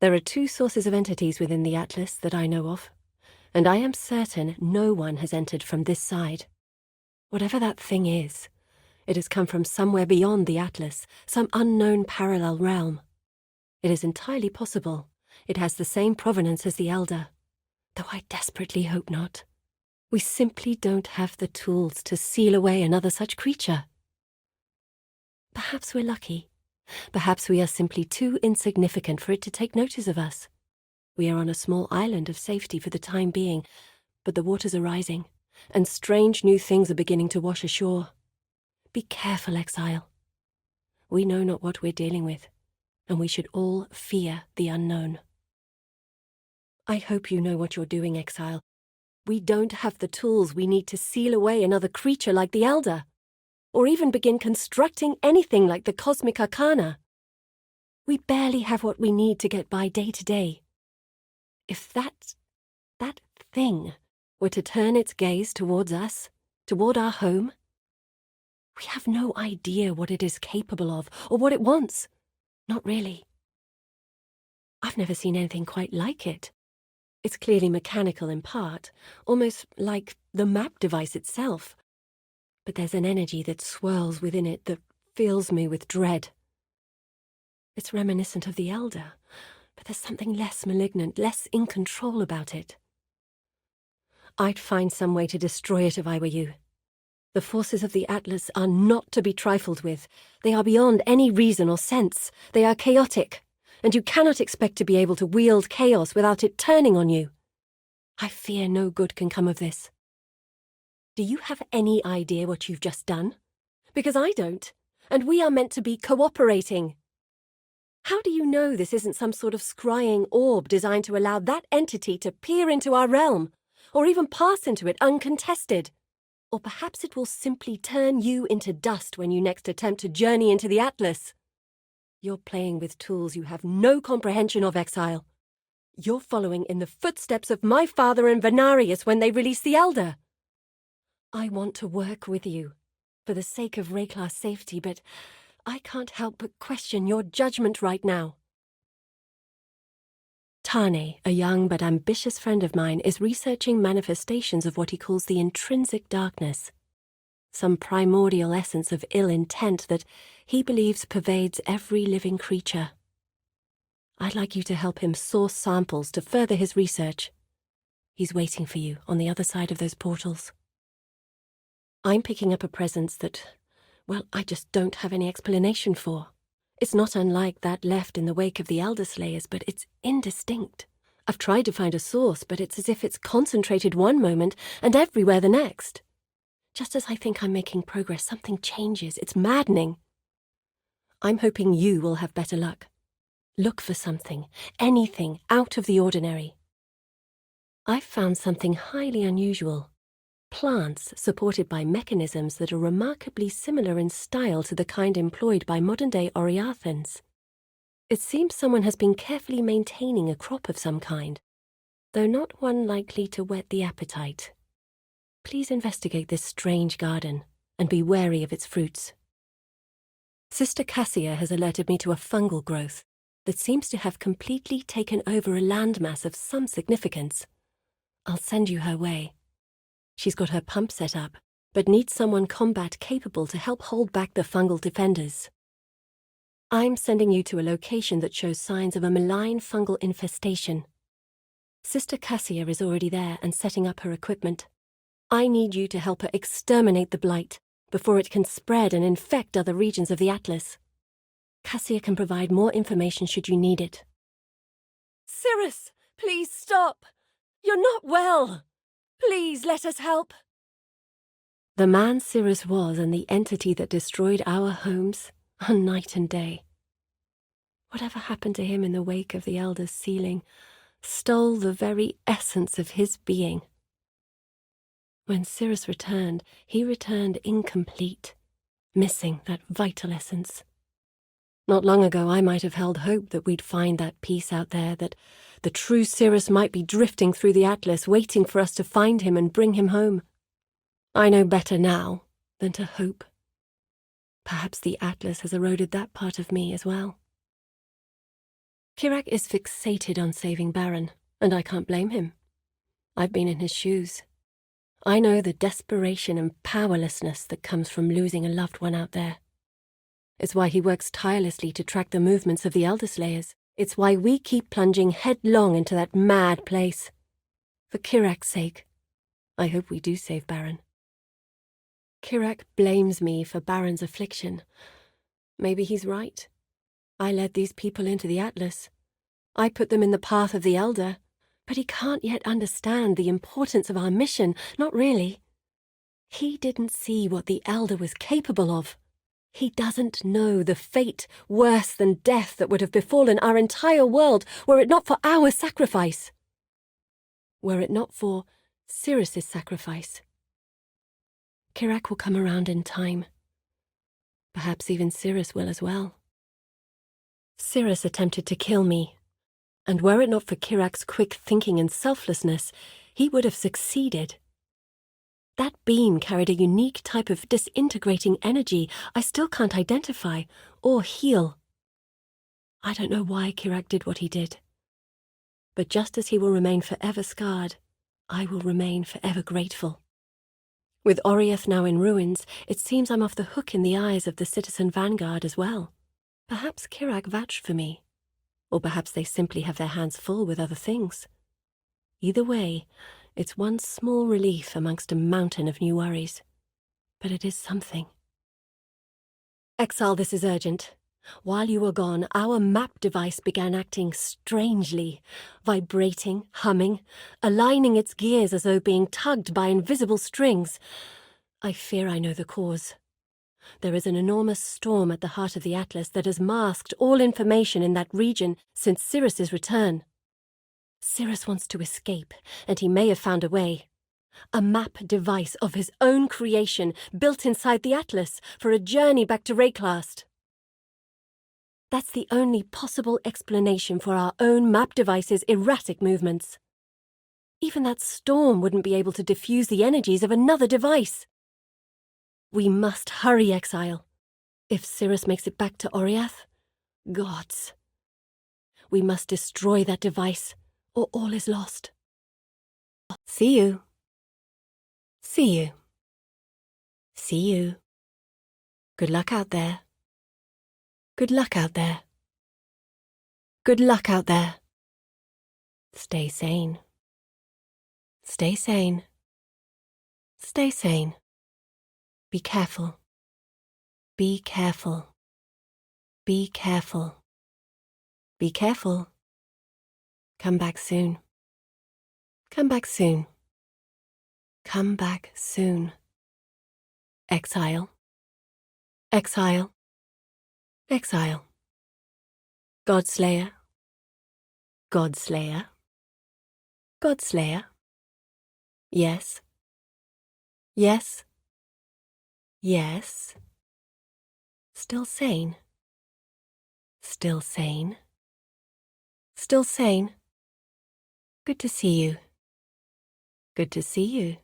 There are two sources of entities within the Atlas that I know of, and I am certain no one has entered from this side. Whatever that thing is, it has come from somewhere beyond the Atlas, some unknown parallel realm. It is entirely possible it has the same provenance as the Elder, though I desperately hope not. We simply don't have the tools to seal away another such creature. Perhaps we're lucky. Perhaps we are simply too insignificant for it to take notice of us. We are on a small island of safety for the time being, but the waters are rising, and strange new things are beginning to wash ashore. Be careful, Exile. We know not what we're dealing with, and we should all fear the unknown. I hope you know what you're doing, Exile. We don't have the tools we need to seal away another creature like the Elder, or even begin constructing anything like the Cosmic Arcana. We barely have what we need to get by day to day. If that thing were to turn its gaze towards us, toward our home, we have no idea what it is capable of or what it wants. Not really. I've never seen anything quite like it. It's clearly mechanical in part, almost like the map device itself. But there's an energy that swirls within it that fills me with dread. It's reminiscent of the Elder, but there's something less malignant, less in control about it. I'd find some way to destroy it if I were you. The forces of the Atlas are not to be trifled with. They are beyond any reason or sense. They are chaotic, and you cannot expect to be able to wield chaos without it turning on you. I fear no good can come of this. Do you have any idea what you've just done? Because I don't, and we are meant to be cooperating. How do you know this isn't some sort of scrying orb designed to allow that entity to peer into our realm, or even pass into it uncontested? Or perhaps it will simply turn you into dust when you next attempt to journey into the Atlas. You're playing with tools you have no comprehension of, Exile. You're following in the footsteps of my father and Venarius when they released the Elder. I want to work with you, for the sake of Rayclar's safety, but I can't help but question your judgment right now. Tane, a young but ambitious friend of mine, is researching manifestations of what he calls the intrinsic darkness, some primordial essence of ill intent that he believes pervades every living creature. I'd like you to help him source samples to further his research. He's waiting for you on the other side of those portals. I'm picking up a presence that, well, I just don't have any explanation for. It's not unlike that left in the wake of the Elder Slayers, but it's indistinct. I've tried to find a source, but it's as if it's concentrated one moment and everywhere the next. Just as I think I'm making progress, something changes. It's maddening. I'm hoping you will have better luck. Look for something, anything out of the ordinary. I've found something highly unusual. Plants supported by mechanisms that are remarkably similar in style to the kind employed by modern-day Oriathans. It seems someone has been carefully maintaining a crop of some kind, though not one likely to whet the appetite. Please investigate this strange garden and be wary of its fruits. Sister Cassia has alerted me to a fungal growth that seems to have completely taken over a landmass of some significance. I'll send you her way. She's got her pump set up, but needs someone combat capable to help hold back the fungal defenders. I'm sending you to a location that shows signs of a malign fungal infestation. Sister Cassia is already there and setting up her equipment. I need you to help her exterminate the blight before it can spread and infect other regions of the Atlas. Cassia can provide more information should you need it. Cirrus, please stop! You're not well! Please let us help. The man Cirrus was and the entity that destroyed our homes are night and day. Whatever happened to him in the wake of the Elder's sealing stole the very essence of his being. When Cirrus returned, he returned incomplete, missing that vital essence. Not long ago I might have held hope that we'd find that piece out there, that the true Cirrus might be drifting through the Atlas, waiting for us to find him and bring him home. I know better now than to hope. Perhaps the Atlas has eroded that part of me as well. Kirak is fixated on saving Baron, and I can't blame him. I've been in his shoes. I know the desperation and powerlessness that comes from losing a loved one out there. It's why he works tirelessly to track the movements of the Elder Slayers. It's why we keep plunging headlong into that mad place. For Kirak's sake, I hope we do save Baron. Kirak blames me for Baron's affliction. Maybe he's right. I led these people into the Atlas. I put them in the path of the Elder. But he can't yet understand the importance of our mission, not really. He didn't see what the Elder was capable of. He doesn't know the fate worse than death that would have befallen our entire world were it not for our sacrifice. Were it not for Sirrus's sacrifice. Kirak will come around in time. Perhaps even Sirrus will as well. Sirrus attempted to kill me, and were it not for Kirak's quick thinking and selflessness, he would have succeeded. That beam carried a unique type of disintegrating energy I still can't identify or heal. I don't know why Kirak did what he did. But just as he will remain forever scarred, I will remain forever grateful. With Oriath now in ruins, it seems I'm off the hook in the eyes of the citizen vanguard as well. Perhaps Kirak vouched for me. Or perhaps they simply have their hands full with other things. Either way, it's one small relief amongst a mountain of new worries. But it is something. Exile, this is urgent. While you were gone, our map device began acting strangely, vibrating, humming, aligning its gears as though being tugged by invisible strings. I fear I know the cause. There is an enormous storm at the heart of the Atlas that has masked all information in that region since Sirrus's return. Sirrus wants to escape, and he may have found a way. A map device of his own creation, built inside the Atlas, for a journey back to Rayclast. That's the only possible explanation for our own map device's erratic movements. Even that storm wouldn't be able to diffuse the energies of another device. We must hurry, Exile. If Sirrus makes it back to Oriath, gods. We must destroy that device, or all is lost. See you. See you. See you. Good luck out there. Good luck out there. Good luck out there. Stay sane. Stay sane. Stay sane. Be careful. Be careful. Be careful. Be careful. Come back soon. Come back soon. Come back soon. Exile. Exile. Exile. Godslayer. Godslayer. Godslayer. Yes. Yes. Yes. Still sane. Still sane. Still sane. Good to see you. Good to see you.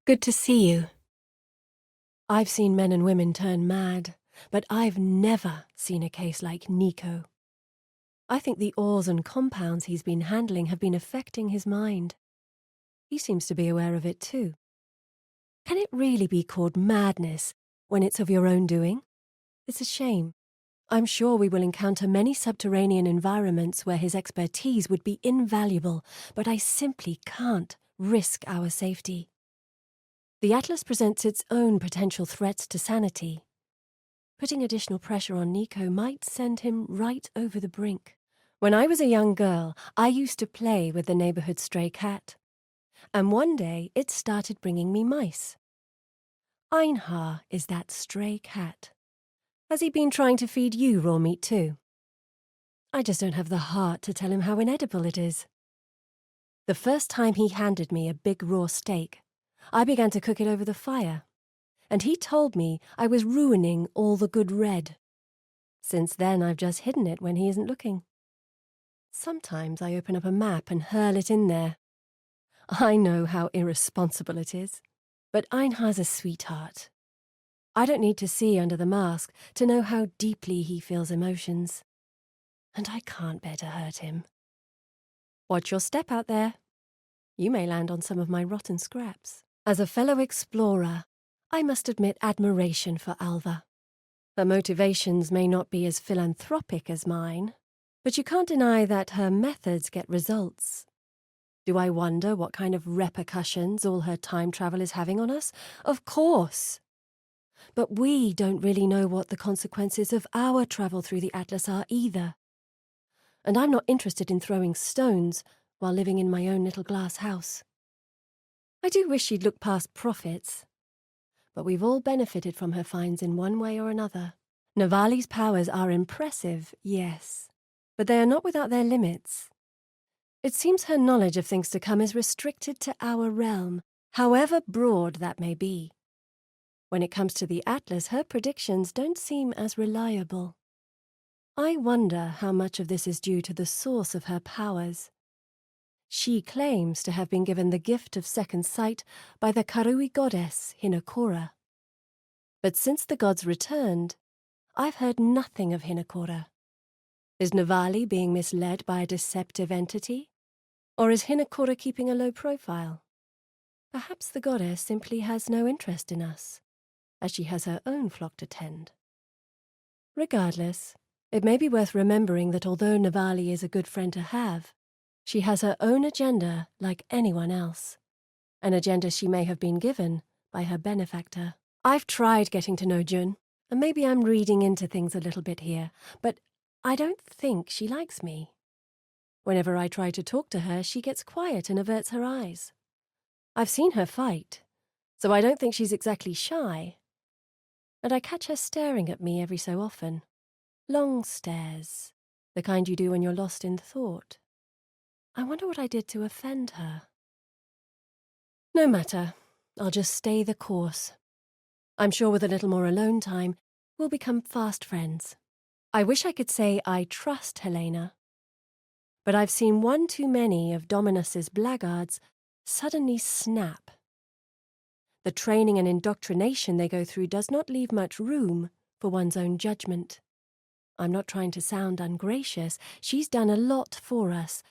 Good to see you. I've seen men and women turn mad, but I've never seen a case like Nico. I think the ores and compounds he's been handling have been affecting his mind. He seems to be aware of it too. Can it really be called madness when it's of your own doing? It's a shame. I'm sure we will encounter many subterranean environments where his expertise would be invaluable, but I simply can't risk our safety. The Atlas presents its own potential threats to sanity. Putting additional pressure on Nico might send him right over the brink. When I was a young girl, I used to play with the neighborhood stray cat. And one day it started bringing me mice. Einhar is that stray cat. Has he been trying to feed you raw meat too? I just don't have the heart to tell him how inedible it is. The first time he handed me a big raw steak, I began to cook it over the fire, and he told me I was ruining all the good red. Since then, I've just hidden it when he isn't looking. Sometimes I open up a map and hurl it in there. I know how irresponsible it is, but Einhar's a sweetheart. I don't need to see under the mask to know how deeply he feels emotions. and I can't bear to hurt him. Watch your step out there. You may land on some of my rotten scraps. As a fellow explorer, I must admit admiration for Alva. Her motivations may not be as philanthropic as mine, but you can't deny that her methods get results. Do I wonder what kind of repercussions all her time travel is having on us? Of course. But we don't really know what the consequences of our travel through the Atlas are either. And I'm not interested in throwing stones while living in my own little glass house. I do wish she'd look past profits. But we've all benefited from her finds in one way or another. Navali's powers are impressive, yes, but they are not without their limits. It seems her knowledge of things to come is restricted to our realm, however broad that may be. When it comes to the Atlas, her predictions don't seem as reliable. I wonder how much of this is due to the source of her powers. She claims to have been given the gift of second sight by the Karui goddess Hinakora. But since the gods returned, I've heard nothing of Hinakora. Is Navali being misled by a deceptive entity? Or is Hinakora keeping a low profile? Perhaps the goddess simply has no interest in us, as she has her own flock to tend. Regardless, it may be worth remembering that although Navali is a good friend to have, she has her own agenda like anyone else, an agenda she may have been given by her benefactor. I've tried getting to know Jun, and maybe I'm reading into things a little bit here, but I don't think she likes me. Whenever I try to talk to her, she gets quiet and averts her eyes. I've seen her fight, so I don't think she's exactly shy. And I catch her staring at me every so often. Long stares, the kind you do when you're lost in thought. I wonder what I did to offend her. No matter, I'll just stay the course. I'm sure with a little more alone time, we'll become fast friends. I wish I could say I trust Helena, but I've seen one too many of Dominus's blackguards suddenly snap. The training and indoctrination they go through does not leave much room for one's own judgment. I'm not trying to sound ungracious. She's done a lot for us,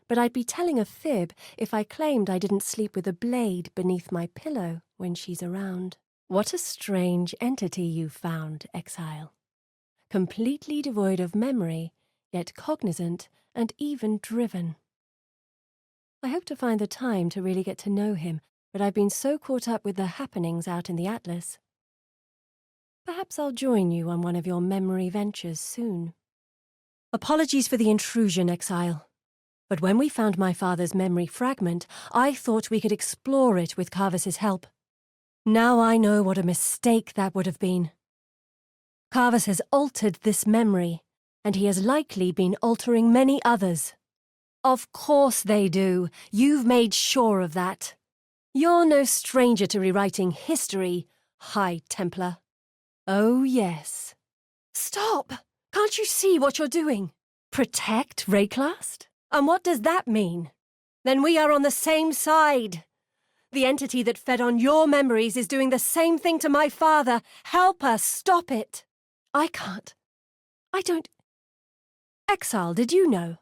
but I'd be telling a fib if I claimed I didn't sleep with a blade beneath my pillow when she's around. What a strange entity you've found, Exile. Completely devoid of memory, yet cognizant and even driven. I hope to find the time to really get to know him, but I've been so caught up with the happenings out in the Atlas. Perhaps I'll join you on one of your memory ventures soon. Apologies for the intrusion, Exile. But when we found my father's memory fragment, I thought we could explore it with Carvus's help. Now I know what a mistake that would have been. Carvus has altered this memory, and he has likely been altering many others. Of course they do. You've made sure of that. You're no stranger to rewriting history, High Templar. Oh, yes. Stop! Can't you see what you're doing? Protect Rayclast? And what does that mean? Then we are on the same side. The entity that fed on your memories is doing the same thing to my father. Help us stop it. I can't. I don't... Exile, did you know?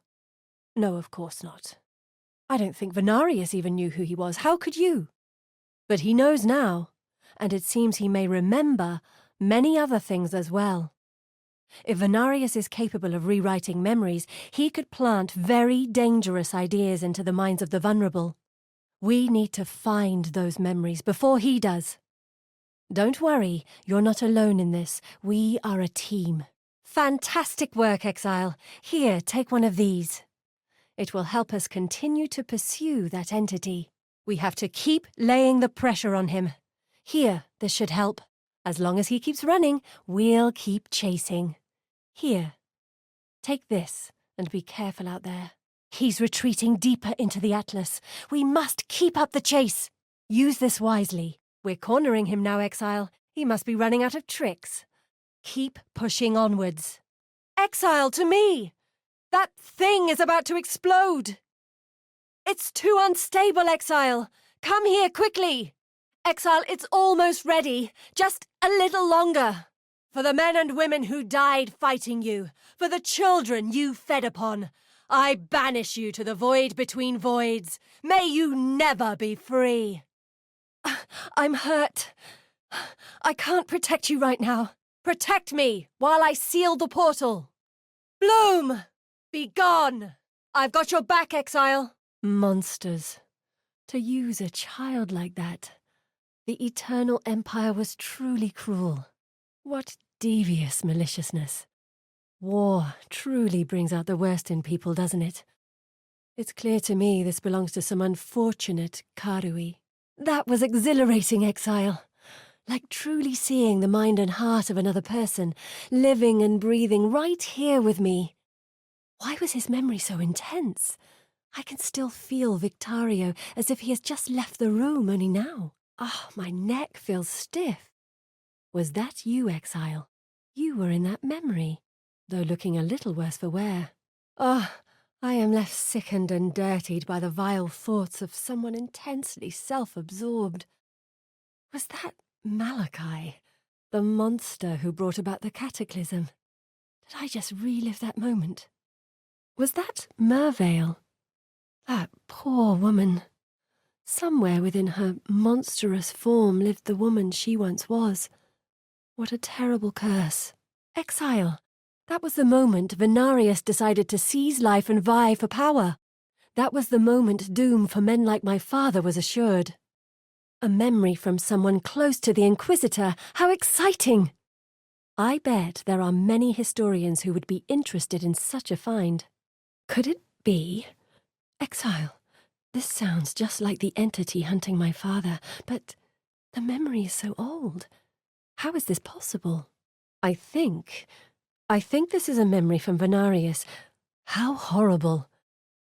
No, of course not. I don't think Venarius even knew who he was. How could you? But he knows now, and it seems he may remember many other things as well. If Venarius is capable of rewriting memories, he could plant very dangerous ideas into the minds of the vulnerable. We need to find those memories before he does. Don't worry, you're not alone in this. We are a team. Fantastic work, Exile. Here, take one of these. It will help us continue to pursue that entity. We have to keep laying the pressure on him. Here, this should help. As long as he keeps running, we'll keep chasing. Here, take this and be careful out there. He's retreating deeper into the Atlas. We must keep up the chase. Use this wisely. We're cornering him now, Exile. He must be running out of tricks. Keep pushing onwards. Exile, to me! That thing is about to explode! It's too unstable, Exile! Come here quickly! Exile, it's almost ready. Just a little longer. For the men and women who died fighting you, for the children you fed upon, I banish you to the void between voids. May you never be free. I'm hurt. I can't protect you right now. Protect me while I seal the portal. Bloom! Be gone! I've got your back, Exile. Monsters. To use a child like that. The Eternal Empire was truly cruel. What devious maliciousness. War truly brings out the worst in people, doesn't it? It's clear to me this belongs to some unfortunate Karui. That was exhilarating, Exile. Like truly seeing the mind and heart of another person, living and breathing right here with me. Why was his memory so intense? I can still feel Victario as if he has just left the room only now. My neck feels stiff. Was that you, Exile? You were in that memory, though looking a little worse for wear. I am left sickened and dirtied by the vile thoughts of someone intensely self-absorbed. Was that Malachi, the monster who brought about the cataclysm? Did I just relive that moment? Was that Mervale? That poor woman. Somewhere within her monstrous form lived the woman she once was. What a terrible curse. Exile. That was the moment Venarius decided to seize life and vie for power. That was the moment doom for men like my father was assured. A memory from someone close to the Inquisitor. How exciting! I bet there are many historians who would be interested in such a find. Could it be? Exile. This sounds just like the entity hunting my father, but the memory is so old. How is this possible? I think this is a memory from Venarius. How horrible.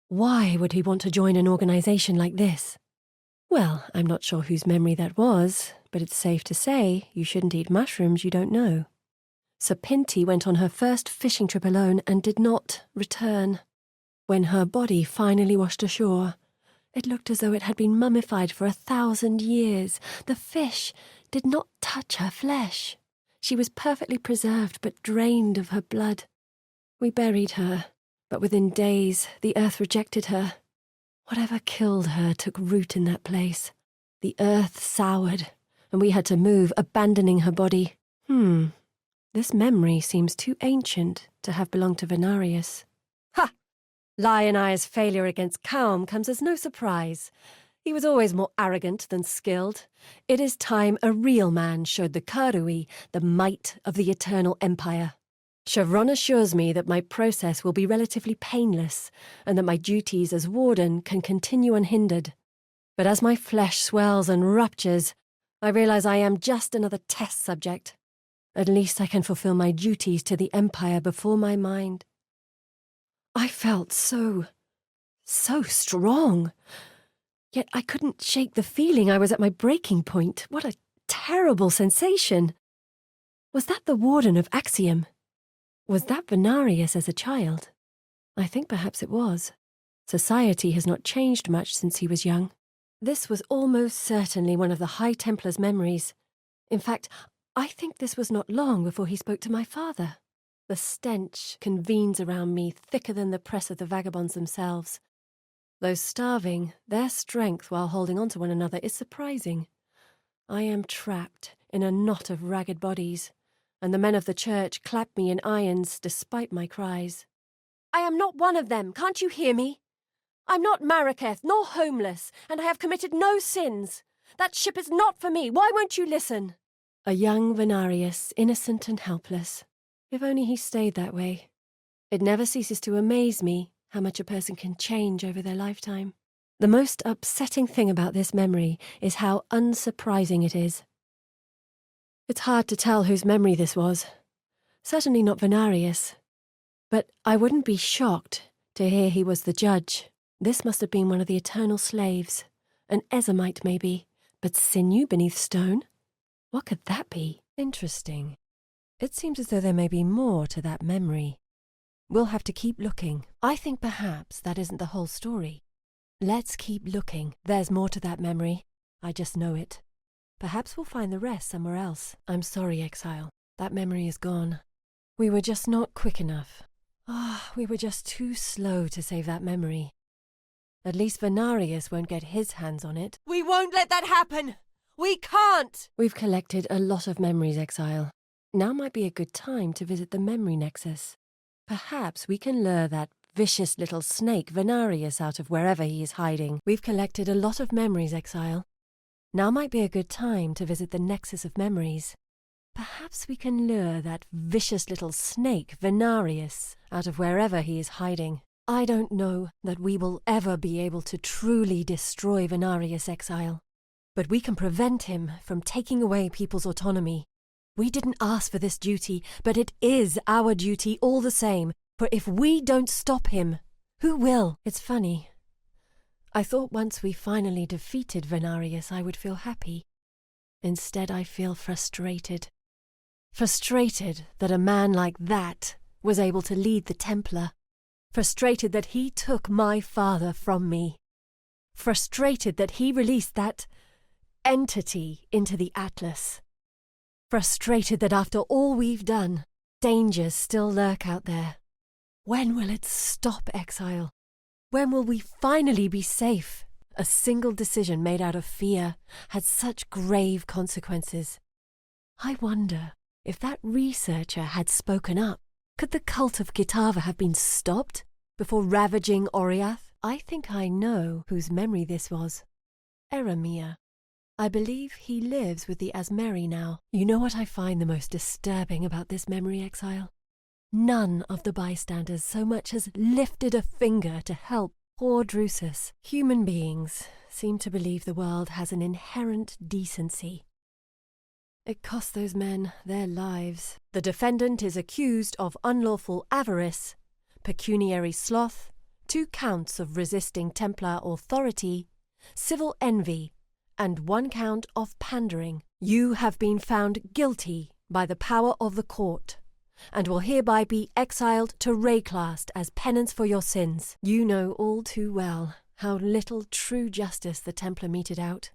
Why would he want to join an organization like this? Well, I'm not sure whose memory that was, but it's safe to say you shouldn't eat mushrooms you don't know. Sapinti went on her first fishing trip alone and did not return. When her body finally washed ashore, it looked as though it had been mummified for 1,000 years. The fish did not touch her flesh. She was perfectly preserved but drained of her blood. We buried her, but within days the earth rejected her. Whatever killed her took root in that place. The earth soured, and we had to move, abandoning her body. This memory seems too ancient to have belonged to Venarius. Ha! Lion Eye's failure against Kaum comes as no surprise. He was always more arrogant than skilled. It is time a real man showed the Karui the might of the Eternal Empire. Chevron assures me that my process will be relatively painless, and that my duties as warden can continue unhindered. But as my flesh swells and ruptures, I realize I am just another test subject. At least I can fulfill my duties to the Empire before my mind. I felt so strong. Yet I couldn't shake the feeling I was at my breaking point. What a terrible sensation. Was that the Warden of Axiom? Was that Venarius as a child? I think perhaps it was. Society has not changed much since he was young. This was almost certainly one of the High Templar's memories. In fact, I think this was not long before he spoke to my father. The stench convenes around me thicker than the press of the vagabonds themselves. Though starving, their strength while holding on to one another is surprising. I am trapped in a knot of ragged bodies, and the men of the church clap me in irons despite my cries. I am not one of them, can't you hear me? I'm not Maraketh, nor homeless, and I have committed no sins. That ship is not for me. Why won't you listen? A young Venarius, innocent and helpless. If only he stayed that way. It never ceases to amaze me how much a person can change over their lifetime. The most upsetting thing about this memory is how unsurprising it is. It's hard to tell whose memory this was. Certainly not Venarius. But I wouldn't be shocked to hear he was the judge. This must have been one of the eternal slaves. An Ezomite, maybe. But sinew beneath stone? What could that be? Interesting. It seems as though there may be more to that memory. We'll have to keep looking. I think perhaps that isn't the whole story. Let's keep looking. There's more to that memory. I just know it. Perhaps we'll find the rest somewhere else. I'm sorry, Exile. That memory is gone. We were just not quick enough. We were just too slow to save that memory. At least Venarius won't get his hands on it. We won't let that happen! We can't! We've collected a lot of memories, Exile. Now might be a good time to visit the memory nexus. Perhaps we can lure that vicious little snake Venarius out of wherever he is hiding. We've collected a lot of memories, Exile. Now might be a good time to visit the nexus of memories. Perhaps we can lure that vicious little snake Venarius out of wherever he is hiding. I don't know that we will ever be able to truly destroy Venarius, Exile. But we can prevent him from taking away people's autonomy. We didn't ask for this duty, but it is our duty all the same, for if we don't stop him, who will? It's funny. I thought once we finally defeated Venarius I would feel happy. Instead I feel frustrated. Frustrated that a man like that was able to lead the Templar. Frustrated that he took my father from me. Frustrated that he released that entity into the Atlas. Frustrated that after all we've done, dangers still lurk out there. When will it stop, Exile? When will we finally be safe? A single decision made out of fear had such grave consequences. I wonder if that researcher had spoken up. Could the cult of Kitava have been stopped before ravaging Oriath? I think I know whose memory this was. Eremia. I believe he lives with the Asmeri now. You know what I find the most disturbing about this memory, Exile? None of the bystanders so much as lifted a finger to help poor Drusus. Human beings seem to believe the world has an inherent decency. It cost those men their lives. The defendant is accused of unlawful avarice, pecuniary sloth, 2 counts of resisting Templar authority, civil envy, and 1 count of pandering. You have been found guilty by the power of the court, and will hereby be exiled to Rayclast as penance for your sins. You know all too well how little true justice the Templar meted out.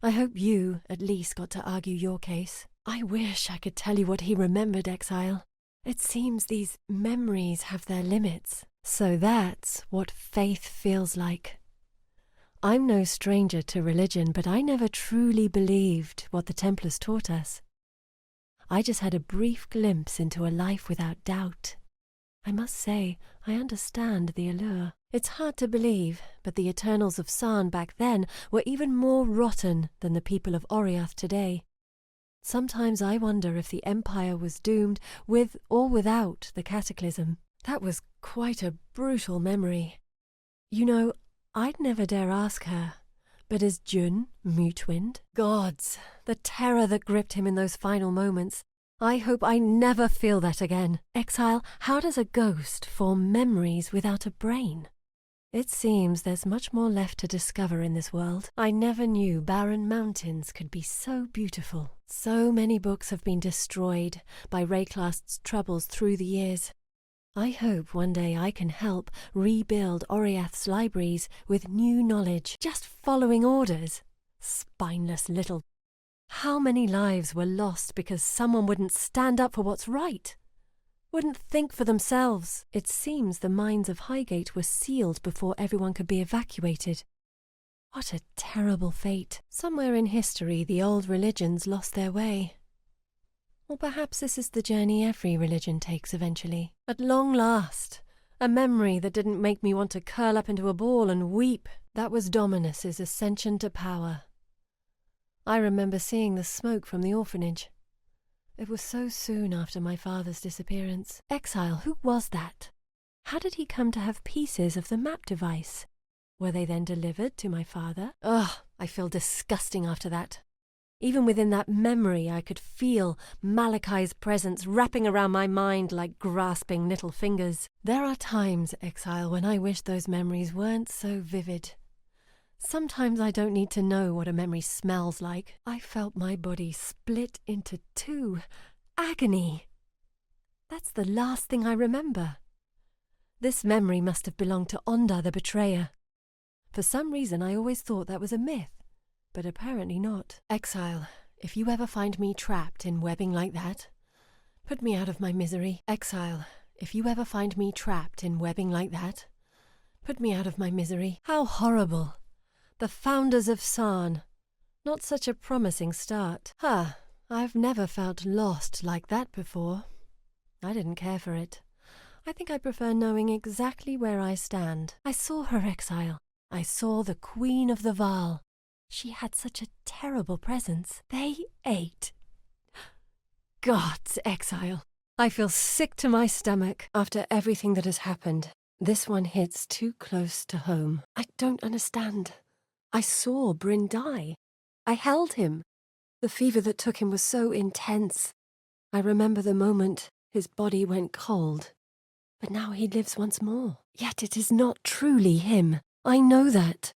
I hope you at least got to argue your case. I wish I could tell you what he remembered, Exile. It seems these memories have their limits. So that's what faith feels like. I'm no stranger to religion, but I never truly believed what the Templars taught us. I just had a brief glimpse into a life without doubt. I must say, I understand the allure. It's hard to believe, but the Eternals of Sane back then were even more rotten than the people of Oriath today. Sometimes I wonder if the Empire was doomed, with or without the Cataclysm. That was quite a brutal memory. You know, I'd never dare ask her, but is Jun Mutwind? Gods, the terror that gripped him in those final moments. I hope I never feel that again. Exile, how does a ghost form memories without a brain? It seems there's much more left to discover in this world. I never knew barren mountains could be so beautiful. So many books have been destroyed by Rayclast's troubles through the years. I hope one day I can help rebuild Oriath's libraries with new knowledge, just following orders. Spineless little... How many lives were lost because someone wouldn't stand up for what's right? Wouldn't think for themselves? It seems the mines of Highgate were sealed before everyone could be evacuated. What a terrible fate. Somewhere in history the old religions lost their way. Or perhaps this is the journey every religion takes eventually. At long last, a memory that didn't make me want to curl up into a ball and weep. That was Dominus's ascension to power. I remember seeing the smoke from the orphanage. It was so soon after my father's disappearance. Exile, who was that? How did he come to have pieces of the map device? Were they then delivered to my father? Ugh, I feel disgusting after that. Even within that memory, I could feel Malachi's presence wrapping around my mind like grasping little fingers. There are times, Exile, when I wish those memories weren't so vivid. Sometimes I don't need to know what a memory smells like. I felt my body split into 2. Agony. That's the last thing I remember. This memory must have belonged to Onda the Betrayer. For some reason I always thought that was a myth, but apparently not. Exile, if you ever find me trapped in webbing like that, put me out of my misery. Exile, if you ever find me trapped in webbing like that, put me out of my misery. How horrible. The founders of Sane. Not such a promising start. I've never felt lost like that before. I didn't care for it. I think I prefer knowing exactly where I stand. I saw her, Exile. I saw the Queen of the Val. She had such a terrible presence. They ate. Gods, Exile. I feel sick to my stomach after everything that has happened. This one hits too close to home. I don't understand. I saw Bryn die. I held him. The fever that took him was so intense. I remember the moment his body went cold. But now he lives once more. Yet it is not truly him. I know that.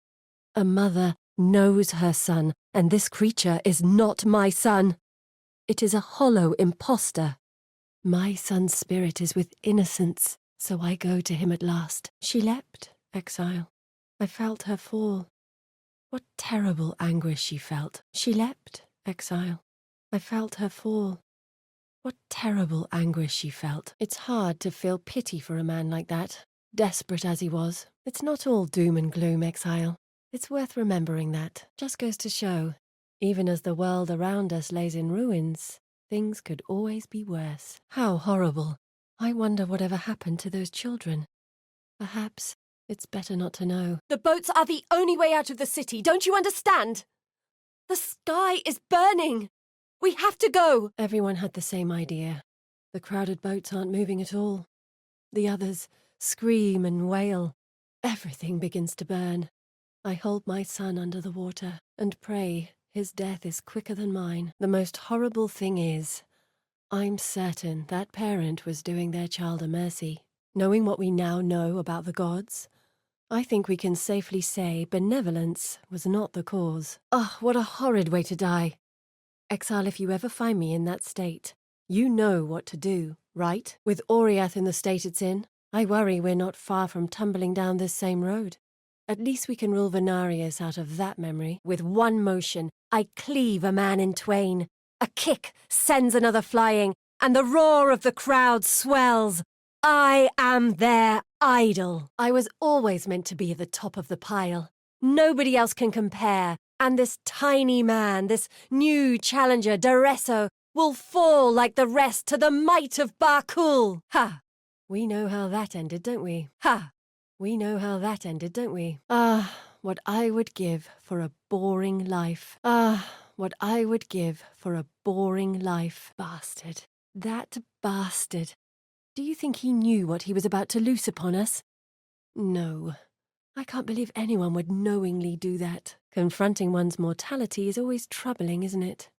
A mother knows her son, and this creature is not my son. It is a hollow impostor. My son's spirit is with innocence, so I go to him at last. She leapt, Exile. I felt her fall. What terrible anguish she felt. She leapt, Exile. I felt her fall. What terrible anguish she felt. It's hard to feel pity for a man like that, desperate as he was. It's not all doom and gloom, Exile. It's worth remembering that. Just goes to show, even as the world around us lays in ruins, things could always be worse. How horrible. I wonder whatever happened to those children. Perhaps it's better not to know. The boats are the only way out of the city, don't you understand? The sky is burning. We have to go. Everyone had the same idea. The crowded boats aren't moving at all. The others scream and wail. Everything begins to burn. I hold my son under the water and pray his death is quicker than mine. The most horrible thing is, I'm certain that parent was doing their child a mercy. Knowing what we now know about the gods, I think we can safely say benevolence was not the cause. Oh, what a horrid way to die. Exile, if you ever find me in that state, you know what to do, right? With Oriath in the state it's in, I worry we're not far from tumbling down this same road. At least we can rule Venarius out of that memory. With one motion, I cleave a man in twain. A kick sends another flying, and the roar of the crowd swells. I am their idol. I was always meant to be at the top of the pile. Nobody else can compare. And this tiny man, this new challenger, Daresso, will fall like the rest to the might of Barkul. Ha! We know how that ended, don't we? Ha! We know how that ended, don't we? Ah, what I would give for a boring life. Ah, what I would give for a boring life. Bastard. That bastard. Do you think he knew what he was about to loose upon us? No. I can't believe anyone would knowingly do that. Confronting one's mortality is always troubling, isn't it?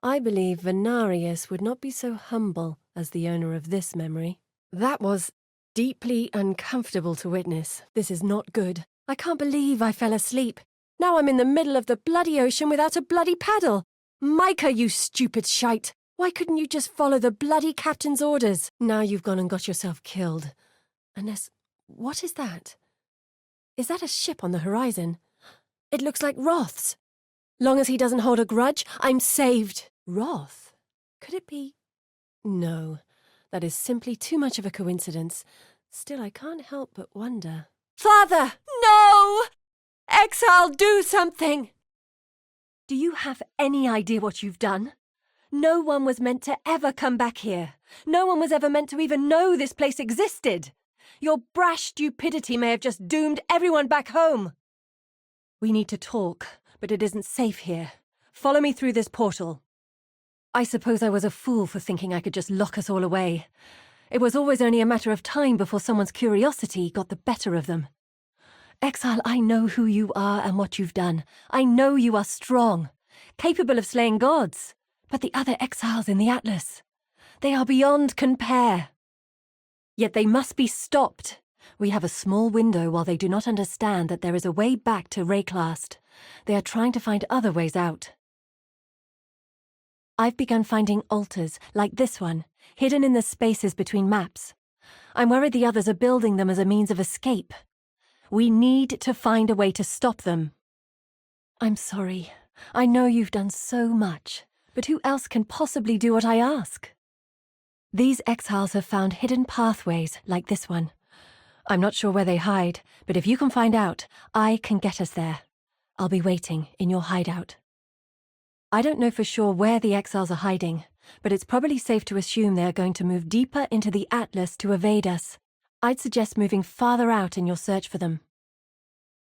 I believe Venarius would not be so humble as the owner of this memory. That was deeply uncomfortable to witness. This is not good. I can't believe I fell asleep. Now I'm in the middle of the bloody ocean without a bloody paddle. Micah, you stupid shite. Why couldn't you just follow the bloody captain's orders? Now you've gone and got yourself killed. Unless... what is that? Is that a ship on the horizon? It looks like Roth's. Long as he doesn't hold a grudge, I'm saved. Roth? Could it be... No. That is simply too much of a coincidence. Still, I can't help but wonder. Father! No! Exile, do something! Do you have any idea what you've done? No one was meant to ever come back here. No one was ever meant to even know this place existed. Your brash stupidity may have just doomed everyone back home. We need to talk, but it isn't safe here. Follow me through this portal. I suppose I was a fool for thinking I could just lock us all away. It was always only a matter of time before someone's curiosity got the better of them. Exile, I know who you are and what you've done. I know you are strong, capable of slaying gods. But the other exiles in the Atlas, they are beyond compare. Yet they must be stopped. We have a small window while they do not understand that there is a way back to Rayclast. They are trying to find other ways out. I've begun finding altars, like this one, hidden in the spaces between maps. I'm worried the others are building them as a means of escape. We need to find a way to stop them. I'm sorry. I know you've done so much. But who else can possibly do what I ask? These exiles have found hidden pathways like this one. I'm not sure where they hide, but if you can find out, I can get us there. I'll be waiting in your hideout. I don't know for sure where the exiles are hiding, but it's probably safe to assume they are going to move deeper into the Atlas to evade us. I'd suggest moving farther out in your search for them.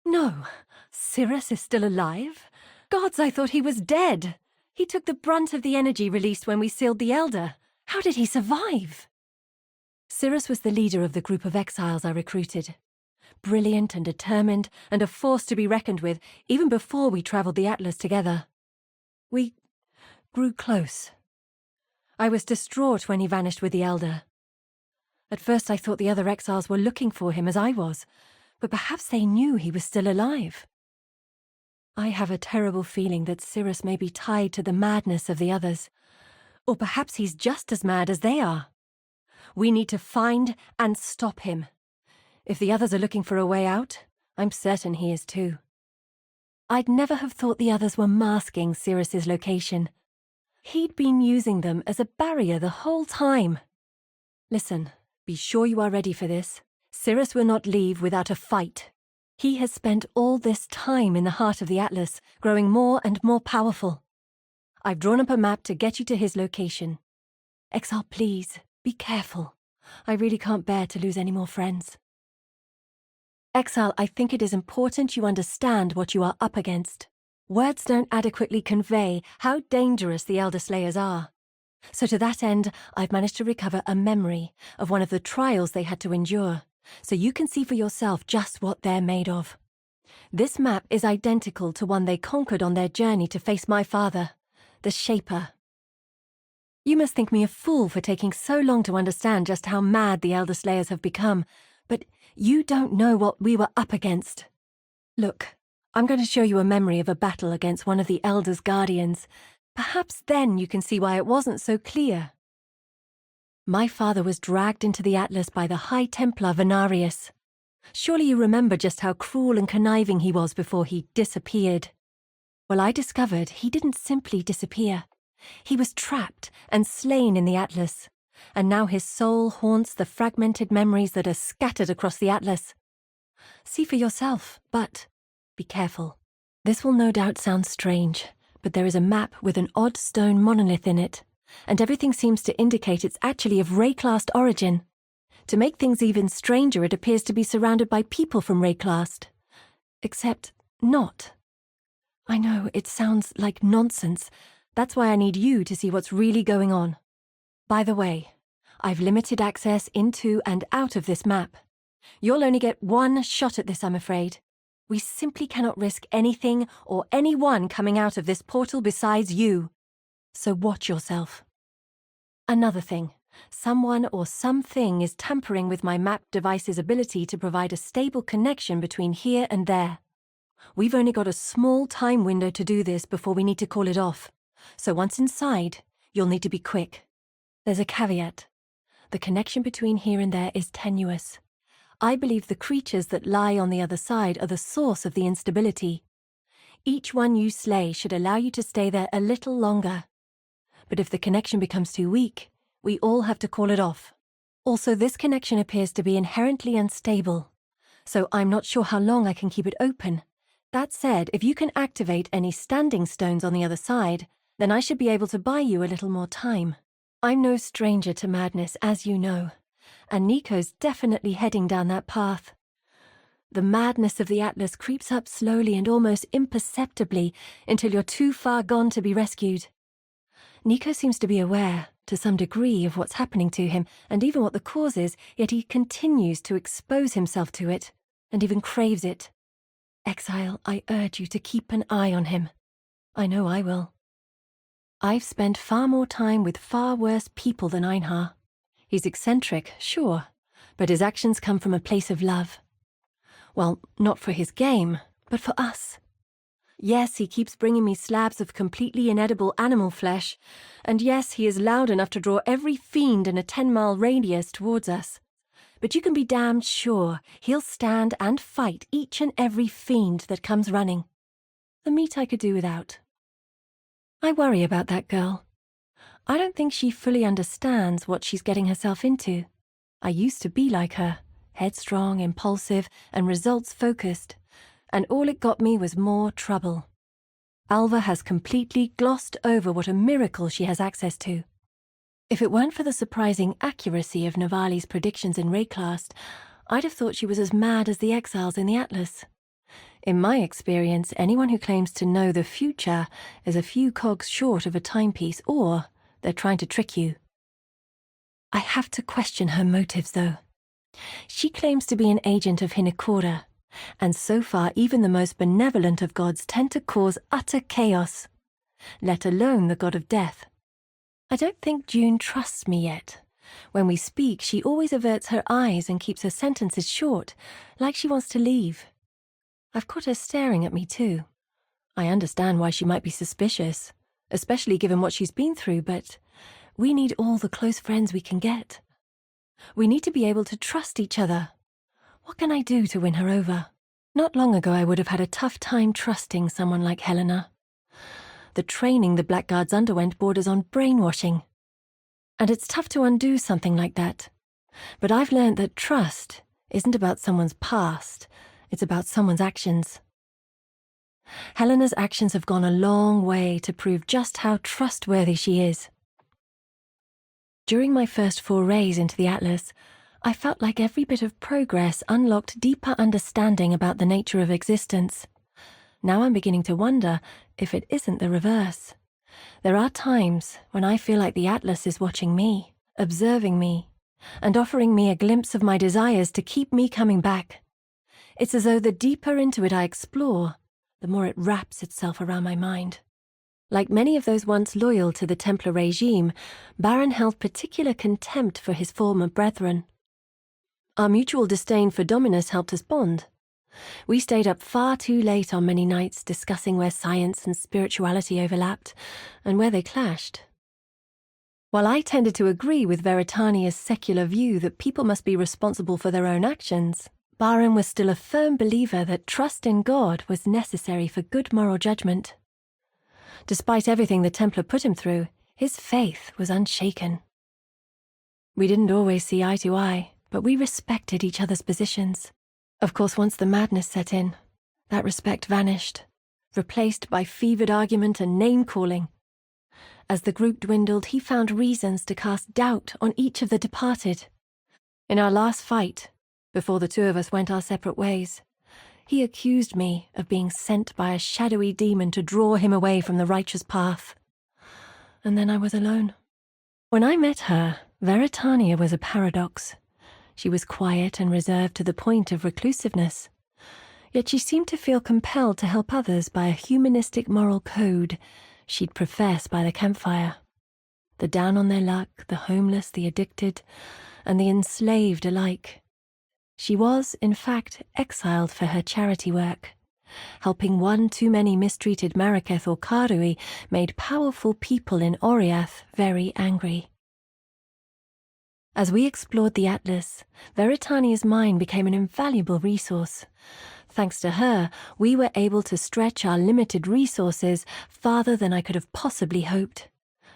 No, Cirrus is still alive? Gods, I thought he was dead. He took the brunt of the energy released when we sealed the Elder. How did he survive? Cirrus was the leader of the group of exiles I recruited. Brilliant and determined, and a force to be reckoned with, even before we travelled the Atlas together. We grew close. I was distraught when he vanished with the Elder. At first I thought the other exiles were looking for him as I was, but perhaps they knew he was still alive. I have a terrible feeling that Cirrus may be tied to the madness of the others. Or perhaps he's just as mad as they are. We need to find and stop him. If the others are looking for a way out, I'm certain he is too. I'd never have thought the others were masking Cirrus's location. He'd been using them as a barrier the whole time. Listen, be sure you are ready for this. Cirrus will not leave without a fight. He has spent all this time in the heart of the Atlas, growing more and more powerful. I've drawn up a map to get you to his location. Exile, please, be careful. I really can't bear to lose any more friends. Exile, I think it is important you understand what you are up against. Words don't adequately convey how dangerous the Elder Slayers are. So to that end, I've managed to recover a memory of one of the trials they had to endure, so you can see for yourself just what they're made of. This map is identical to one they conquered on their journey to face my father, the Shaper. You must think me a fool for taking so long to understand just how mad the Elder Slayers have become, but you don't know what we were up against. Look, I'm going to show you a memory of a battle against one of the Elder's guardians. Perhaps then you can see why it wasn't so clear. My father was dragged into the Atlas by the High Templar Venarius. Surely you remember just how cruel and conniving he was before he disappeared. Well, I discovered he didn't simply disappear. He was trapped and slain in the Atlas, and now his soul haunts the fragmented memories that are scattered across the Atlas. See for yourself, but be careful. This will no doubt sound strange, but there is a map with an odd stone monolith in it, and everything seems to indicate it's actually of Rayclast origin. To make things even stranger, it appears to be surrounded by people from Rayclast. Except not. I know, it sounds like nonsense. That's why I need you to see what's really going on. By the way, I've limited access into and out of this map. You'll only get one shot at this, I'm afraid. We simply cannot risk anything or anyone coming out of this portal besides you. So watch yourself. Another thing, someone or something is tampering with my map device's ability to provide a stable connection between here and there. We've only got a small time window to do this before we need to call it off. So once inside, you'll need to be quick. There's a caveat. The connection between here and there is tenuous. I believe the creatures that lie on the other side are the source of the instability. Each one you slay should allow you to stay there a little longer. But if the connection becomes too weak, we all have to call it off. Also, this connection appears to be inherently unstable, so I'm not sure how long I can keep it open. That said, if you can activate any standing stones on the other side, then I should be able to buy you a little more time. I'm no stranger to madness, as you know, and Nico's definitely heading down that path. The madness of the Atlas creeps up slowly and almost imperceptibly until you're too far gone to be rescued. Nico seems to be aware, to some degree, of what's happening to him, and even what the cause is, yet he continues to expose himself to it, and even craves it. Exile, I urge you to keep an eye on him. I know I will. I've spent far more time with far worse people than Einhar. He's eccentric, sure, but his actions come from a place of love. Well, not for his game, but for us. Yes, he keeps bringing me slabs of completely inedible animal flesh, and yes, he is loud enough to draw every fiend in a 10-mile radius towards us. But you can be damned sure he'll stand and fight each and every fiend that comes running. The meat I could do without. I worry about that girl. I don't think she fully understands what she's getting herself into. I used to be like her, headstrong, impulsive, and results-focused, and all it got me was more trouble. Alva has completely glossed over what a miracle she has access to. If it weren't for the surprising accuracy of Navali's predictions in Rayclast, I'd have thought she was as mad as the exiles in the Atlas. In my experience, anyone who claims to know the future is a few cogs short of a timepiece, or they're trying to trick you. I have to question her motives, though. She claims to be an agent of Hinekora, and so far even the most benevolent of gods tend to cause utter chaos, let alone the god of death. I don't think June trusts me yet. When we speak, she always averts her eyes and keeps her sentences short, like she wants to leave. I've caught her staring at me too. I understand why she might be suspicious, especially given what she's been through, but we need all the close friends we can get. We need to be able to trust each other. What can I do to win her over? Not long ago I would have had a tough time trusting someone like Helena. The training the Blackguards underwent borders on brainwashing. And it's tough to undo something like that. But I've learned that trust isn't about someone's past, it's about someone's actions. Helena's actions have gone a long way to prove just how trustworthy she is. During my first forays into the Atlas, I felt like every bit of progress unlocked deeper understanding about the nature of existence. Now I'm beginning to wonder if it isn't the reverse. There are times when I feel like the Atlas is watching me, observing me, and offering me a glimpse of my desires to keep me coming back. It's as though the deeper into it I explore, the more it wraps itself around my mind. Like many of those once loyal to the Templar regime, Baron held particular contempt for his former brethren. Our mutual disdain for Dominus helped us bond. We stayed up far too late on many nights discussing where science and spirituality overlapped, and where they clashed. While I tended to agree with Veritania's secular view that people must be responsible for their own actions, Baron was still a firm believer that trust in God was necessary for good moral judgment. Despite everything the Templar put him through, his faith was unshaken. We didn't always see eye to eye, but we respected each other's positions. Of course, once the madness set in, that respect vanished, replaced by fevered argument and name-calling. As the group dwindled, he found reasons to cast doubt on each of the departed. In our last fight, before the two of us went our separate ways, he accused me of being sent by a shadowy demon to draw him away from the righteous path. And then I was alone. When I met her, Veritania was a paradox. She was quiet and reserved to the point of reclusiveness. Yet she seemed to feel compelled to help others by a humanistic moral code she'd profess by the campfire. The down on their luck, the homeless, the addicted, and the enslaved alike. She was, in fact, exiled for her charity work. Helping one too many mistreated Maraketh or Karui made powerful people in Oriath very angry. As we explored the Atlas, Veritania's mind became an invaluable resource. Thanks to her, we were able to stretch our limited resources farther than I could have possibly hoped,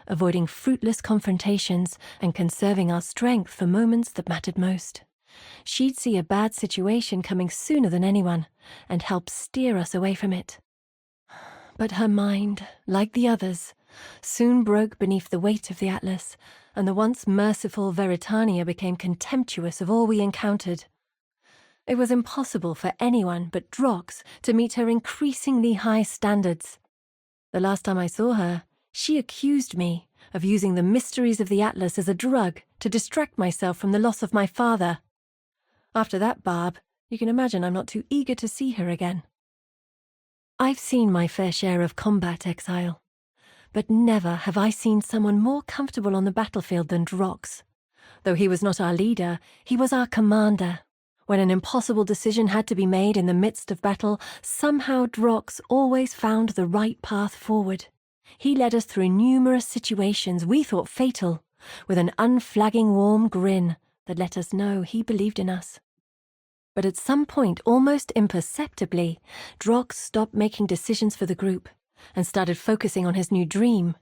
avoiding fruitless confrontations and conserving our strength for moments that mattered most. She'd see a bad situation coming sooner than anyone and help steer us away from it. But her mind, like the others, soon broke beneath the weight of the Atlas, and the once merciful Veritania became contemptuous of all we encountered. It was impossible for anyone but Drox to meet her increasingly high standards. The last time I saw her, she accused me of using the mysteries of the Atlas as a drug to distract myself from the loss of my father. After that, Barb, you can imagine I'm not too eager to see her again. I've seen my fair share of combat, Exile, but never have I seen someone more comfortable on the battlefield than Drox. Though he was not our leader, he was our commander. When an impossible decision had to be made in the midst of battle, somehow Drox always found the right path forward. He led us through numerous situations we thought fatal, with an unflagging warm grin that let us know he believed in us. But at some point, almost imperceptibly, Drox stopped making decisions for the group and started focusing on his new dream.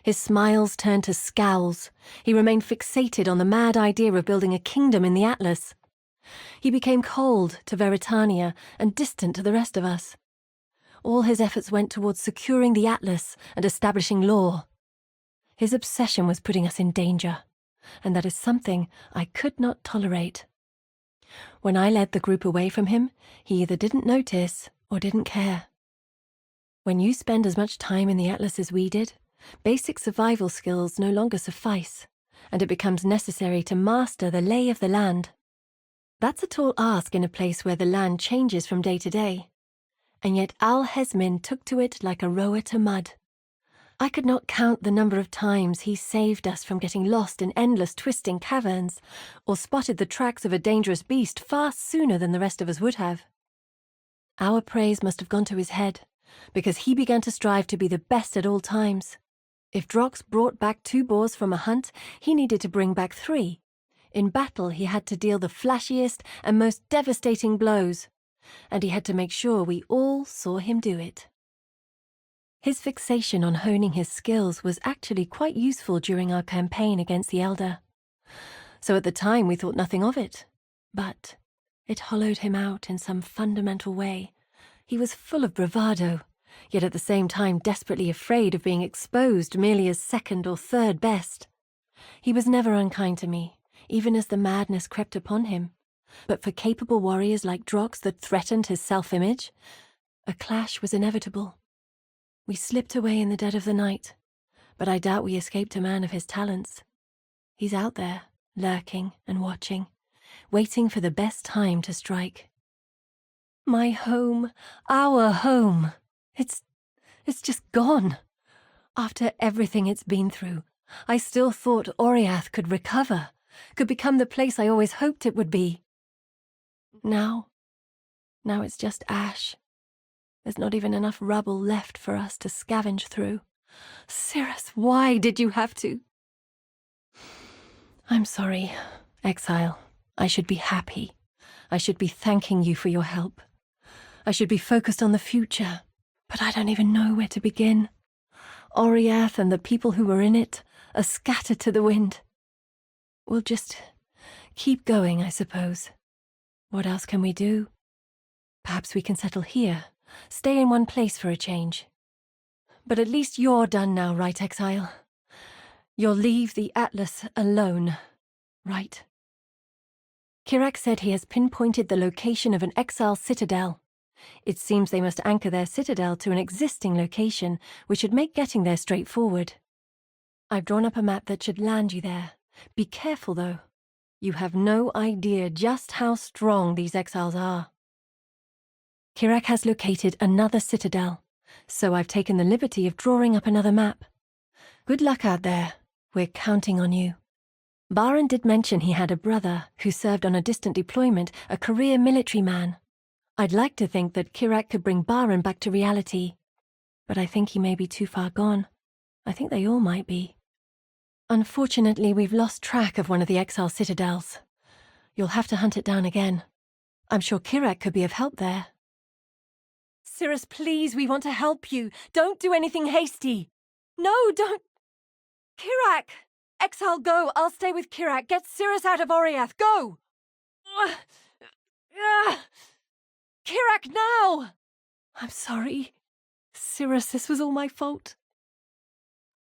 His smiles turned to scowls. He remained fixated on the mad idea of building a kingdom in the Atlas. He became cold to Veritania and distant to the rest of us. All his efforts went towards securing the Atlas and establishing law. His obsession was putting us in danger, and that is something I could not tolerate. When I led the group away from him, he either didn't notice or didn't care. When you spend as much time in the Atlas as we did, basic survival skills no longer suffice, and it becomes necessary to master the lay of the land. That's a tall ask in a place where the land changes from day to day, and yet Al-Hezmin took to it like a rower to mud. I could not count the number of times he saved us from getting lost in endless twisting caverns, or spotted the tracks of a dangerous beast far sooner than the rest of us would have. Our praise must have gone to his head, because he began to strive to be the best at all times. If Drox brought back 2 boars from a hunt, he needed to bring back 3. In battle, he had to deal the flashiest and most devastating blows, and he had to make sure we all saw him do it. His fixation on honing his skills was actually quite useful during our campaign against the Elder. So at the time we thought nothing of it, but it hollowed him out in some fundamental way. He was full of bravado, yet at the same time desperately afraid of being exposed merely as second or third best. He was never unkind to me, even as the madness crept upon him. But for capable warriors like Drox that threatened his self-image, a clash was inevitable. We slipped away in the dead of the night, but I doubt we escaped a man of his talents. He's out there, lurking and watching, waiting for the best time to strike. My home, our home, it's just gone. After everything it's been through, I still thought Oriath could recover, could become the place I always hoped it would be. Now it's just ash. There's not even enough rubble left for us to scavenge through. Cirrus, why did you have to? I'm sorry, Exile. I should be happy. I should be thanking you for your help. I should be focused on the future, but I don't even know where to begin. Oriath and the people who were in it are scattered to the wind. We'll just keep going, I suppose. What else can we do? Perhaps we can settle here, stay in one place for a change. But at least you're done now, right, Exile? You'll leave the Atlas alone, right? Kirak said he has pinpointed the location of an exile citadel. It seems they must anchor their citadel to an existing location, which should make getting there straightforward. I've drawn up a map that should land you there. Be careful, though. You have no idea just how strong these exiles are. Kirak has located another citadel, so I've taken the liberty of drawing up another map. Good luck out there. We're counting on you. Baran did mention he had a brother who served on a distant deployment, a career military man. I'd like to think that Kirak could bring Baran back to reality, but I think he may be too far gone. I think they all might be. Unfortunately, we've lost track of one of the exile citadels. You'll have to hunt it down again. I'm sure Kirak could be of help there. Cirrus, please, we want to help you. Don't do anything hasty. No, don't. Kirak! Exile, go. I'll stay with Kirak. Get Cirrus out of Oriath. Go! Kirak, now! I'm sorry. Cirrus, this was all my fault.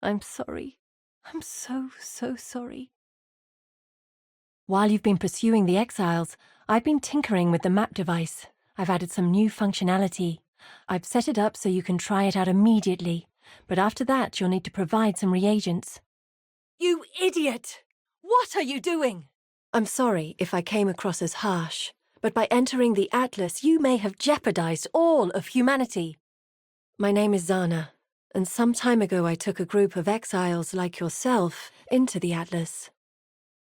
I'm sorry. I'm so sorry. While you've been pursuing the exiles, I've been tinkering with the map device. I've added some new functionality. I've set it up so you can try it out immediately, but after that you'll need to provide some reagents. You idiot! What are you doing? I'm sorry if I came across as harsh, but by entering the Atlas you may have jeopardized all of humanity. My name is Zana, and some time ago I took a group of exiles like yourself into the Atlas.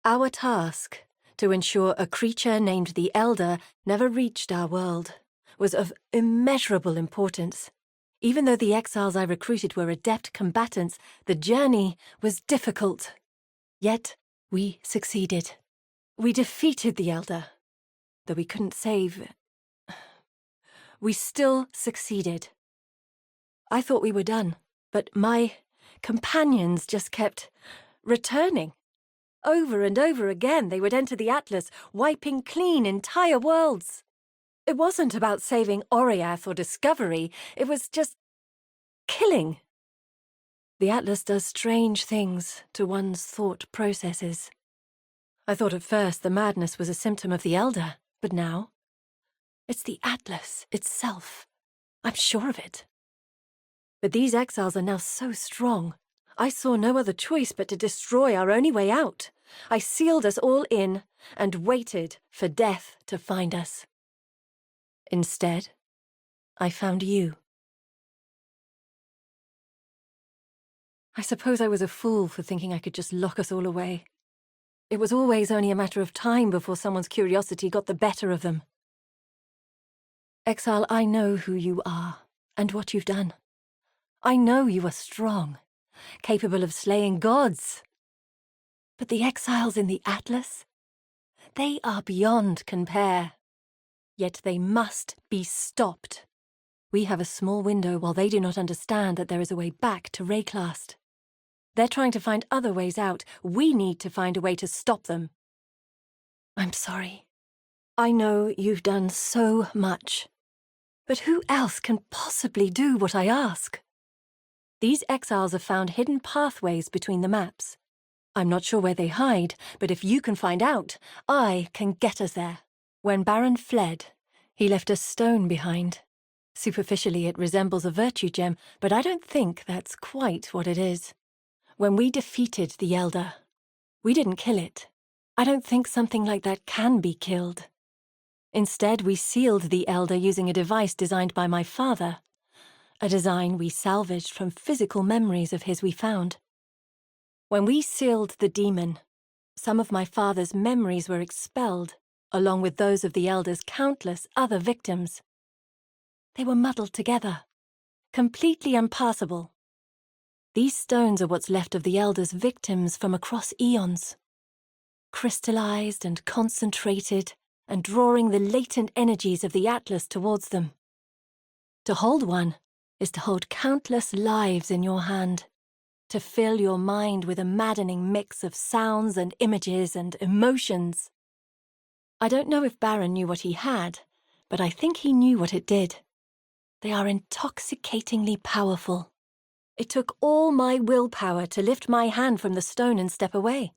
Our task, to ensure a creature named the Elder never reached our world, was of immeasurable importance. Even though the exiles I recruited were adept combatants, the journey was difficult. Yet, we succeeded. We defeated the Elder. Though we couldn't save... we still succeeded. I thought we were done, but my companions just kept returning. Over and over again, they would enter the Atlas, wiping clean entire worlds. It wasn't about saving Oriath or discovery, it was just killing. The Atlas does strange things to one's thought processes. I thought at first the madness was a symptom of the Elder, but now it's the Atlas itself. I'm sure of it. But these exiles are now so strong. I saw no other choice but to destroy our only way out. I sealed us all in and waited for death to find us. Instead, I found you. I suppose I was a fool for thinking I could just lock us all away. It was always only a matter of time before someone's curiosity got the better of them. Exile, I know who you are and what you've done. I know you are strong, capable of slaying gods. But the exiles in the Atlas, they are beyond compare. Yet they must be stopped. We have a small window while they do not understand that there is a way back to Rayclast. They're trying to find other ways out. We need to find a way to stop them. I'm sorry. I know you've done so much. But who else can possibly do what I ask? These exiles have found hidden pathways between the maps. I'm not sure where they hide, but if you can find out, I can get us there. When Baron fled, he left a stone behind. Superficially, it resembles a virtue gem, but I don't think that's quite what it is. When we defeated the Elder, we didn't kill it. I don't think something like that can be killed. Instead, we sealed the Elder using a device designed by my father, a design we salvaged from physical memories of his we found. When we sealed the demon, some of my father's memories were expelled, along with those of the Elder's countless other victims. They were muddled together, completely impassable. These stones are what's left of the Elder's victims from across eons, crystallized and concentrated, and drawing the latent energies of the Atlas towards them. To hold one is to hold countless lives in your hand, to fill your mind with a maddening mix of sounds and images and emotions. I don't know if Baron knew what he had, but I think he knew what it did. They are intoxicatingly powerful. It took all my willpower to lift my hand from the stone and step away.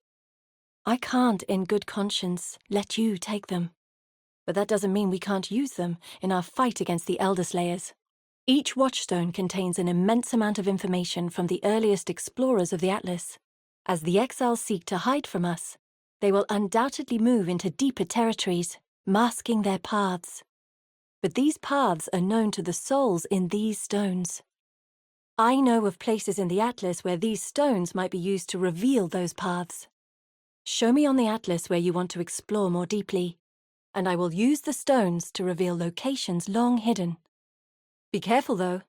I can't, in good conscience, let you take them. But that doesn't mean we can't use them in our fight against the Elder Slayers. Each watchstone contains an immense amount of information from the earliest explorers of the Atlas. As the exiles seek to hide from us, they will undoubtedly move into deeper territories, masking their paths. But these paths are known to the souls in these stones. I know of places in the Atlas where these stones might be used to reveal those paths. Show me on the Atlas where you want to explore more deeply, and I will use the stones to reveal locations long hidden. Be careful, though.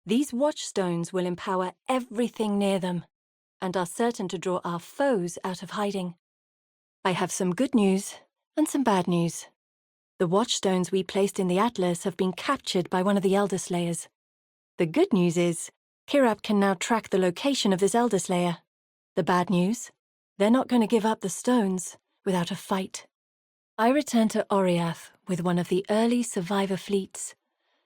These watchstones will empower everything near them, and are certain to draw our foes out of hiding. I have some good news and some bad news. The watchstones we placed in the Atlas have been captured by one of the Elder Slayers. The good news is, Kirab can now track the location of this Elder Slayer. The bad news? They're not going to give up the stones without a fight. I returned to Oriath with one of the early survivor fleets,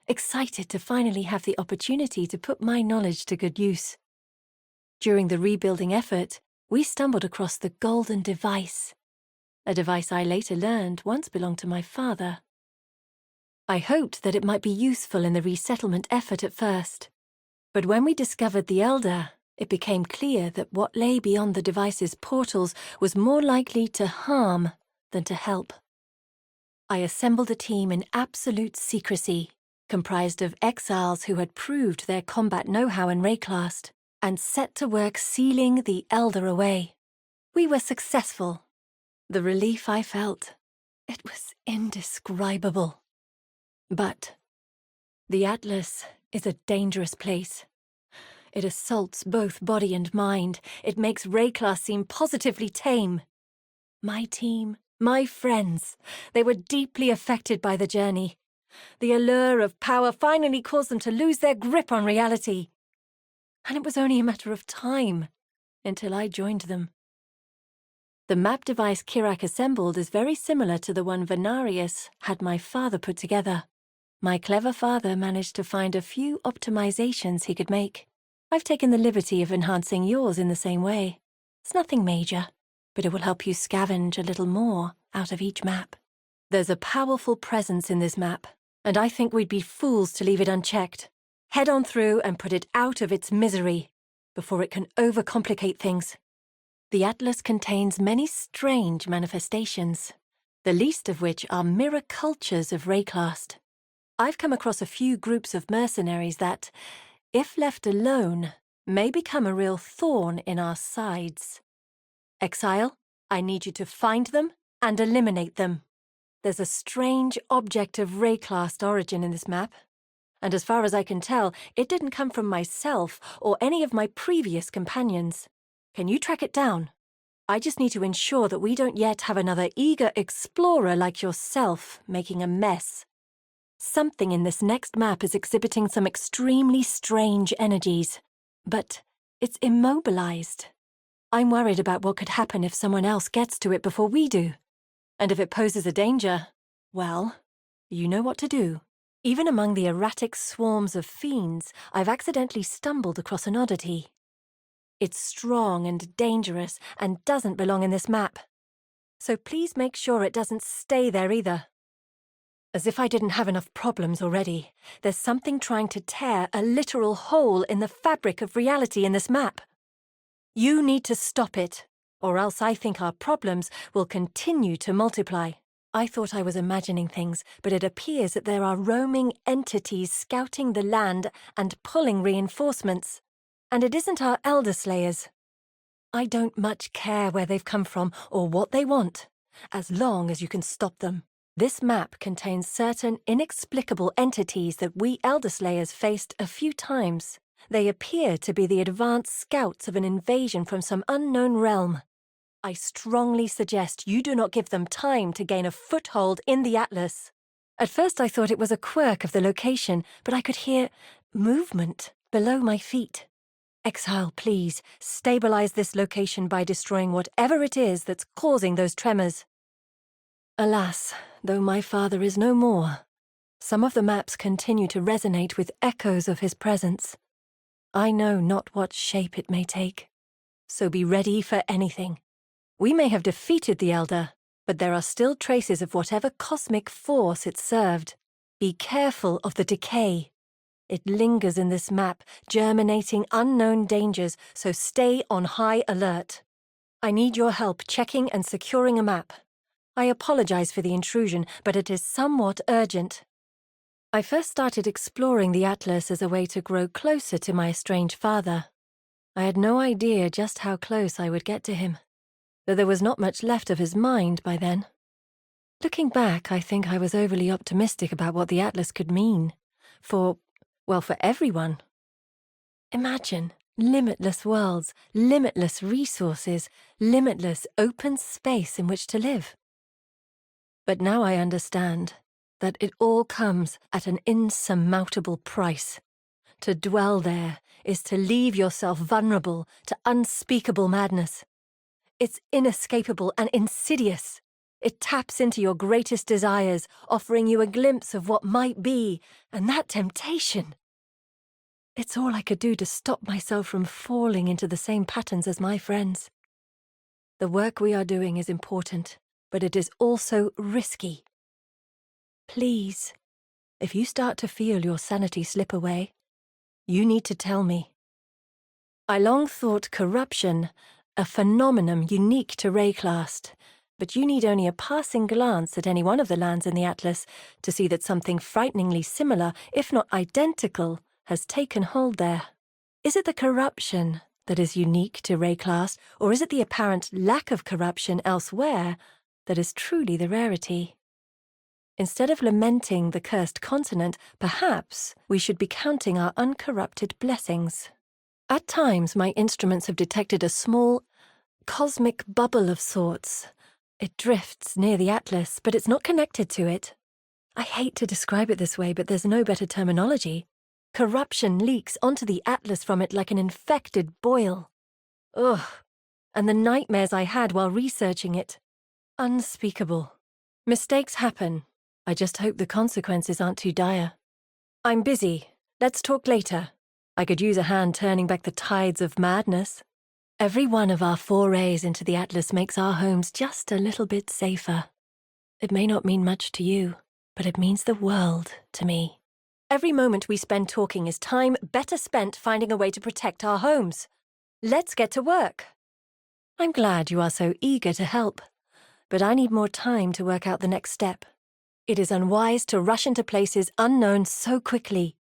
excited to finally have the opportunity to put my knowledge to good use. During the rebuilding effort, we stumbled across the Golden Device, a device I later learned once belonged to my father. I hoped that it might be useful in the resettlement effort at first, but when we discovered the Elder, it became clear that what lay beyond the device's portals was more likely to harm than to help. I assembled a team in absolute secrecy, comprised of exiles who had proved their combat know-how in Rayclast, and set to work sealing the Elder away. We were successful. The relief I felt, it was indescribable. But the Atlas is a dangerous place. It assaults both body and mind. It makes Rayclast seem positively tame. My team, my friends, they were deeply affected by the journey. The allure of power finally caused them to lose their grip on reality. And it was only a matter of time until I joined them. The map device Kirak assembled is very similar to the one Venarius had my father put together. My clever father managed to find a few optimizations he could make. I've taken the liberty of enhancing yours in the same way. It's nothing major, but it will help you scavenge a little more out of each map. There's a powerful presence in this map, and I think we'd be fools to leave it unchecked. Head on through and put it out of its misery before it can overcomplicate things. The Atlas contains many strange manifestations, the least of which are mirror cultures of Rayclast. I've come across a few groups of mercenaries that, if left alone, may become a real thorn in our sides. Exile, I need you to find them and eliminate them. There's a strange object of Rayclast origin in this map, and as far as I can tell, it didn't come from myself or any of my previous companions. Can you track it down? I just need to ensure that we don't yet have another eager explorer like yourself making a mess. Something in this next map is exhibiting some extremely strange energies, but it's immobilized. I'm worried about what could happen if someone else gets to it before we do. And if it poses a danger, well, you know what to do. Even among the erratic swarms of fiends, I've accidentally stumbled across an oddity. It's strong and dangerous and doesn't belong in this map. So please make sure it doesn't stay there either. As if I didn't have enough problems already, there's something trying to tear a literal hole in the fabric of reality in this map. You need to stop it, or else I think our problems will continue to multiply. I thought I was imagining things, but it appears that there are roaming entities scouting the land and pulling reinforcements. And it isn't our Elder Slayers. I don't much care where they've come from or what they want, as long as you can stop them. This map contains certain inexplicable entities that we Elder Slayers faced a few times. They appear to be the advanced scouts of an invasion from some unknown realm. I strongly suggest you do not give them time to gain a foothold in the Atlas. At first I thought it was a quirk of the location, but I could hear movement below my feet. Exile, please, stabilize this location by destroying whatever it is that's causing those tremors. Alas, though my father is no more, some of the maps continue to resonate with echoes of his presence. I know not what shape it may take, so be ready for anything. We may have defeated the Elder, but there are still traces of whatever cosmic force it served. Be careful of the decay. It lingers in this map, germinating unknown dangers, so stay on high alert. I need your help checking and securing a map. I apologize for the intrusion, but it is somewhat urgent. I first started exploring the Atlas as a way to grow closer to my estranged father. I had no idea just how close I would get to him, though there was not much left of his mind by then. Looking back, I think I was overly optimistic about what the Atlas could mean for everyone. Imagine limitless worlds, limitless resources, limitless open space in which to live. But now I understand that it all comes at an insurmountable price. To dwell there is to leave yourself vulnerable to unspeakable madness. It's inescapable and insidious. It taps into your greatest desires, offering you a glimpse of what might be, and that temptation. It's all I could do to stop myself from falling into the same patterns as my friends. The work we are doing is important, but it is also risky. Please, if you start to feel your sanity slip away, you need to tell me. I long thought corruption a phenomenon unique to Rayclast, but you need only a passing glance at any one of the lands in the Atlas to see that something frighteningly similar, if not identical, has taken hold there. Is it the corruption that is unique to Rayclast, or is it the apparent lack of corruption elsewhere that is truly the rarity? Instead of lamenting the cursed continent, perhaps we should be counting our uncorrupted blessings. At times, my instruments have detected a small, cosmic bubble of sorts. It drifts near the Atlas, but it's not connected to it. I hate to describe it this way, but there's no better terminology. Corruption leaks onto the atlas from it like an infected boil. Ugh. And the nightmares I had while researching it. Unspeakable. Mistakes happen. I just hope the consequences aren't too dire. I'm busy. Let's talk later. I could use a hand turning back the tides of madness. Every one of our forays into the atlas makes our homes just a little bit safer. It may not mean much to you, but it means the world to me. Every moment we spend talking is time better spent finding a way to protect our homes. Let's get to work. I'm glad you are so eager to help, but I need more time to work out the next step. It is unwise to rush into places unknown so quickly.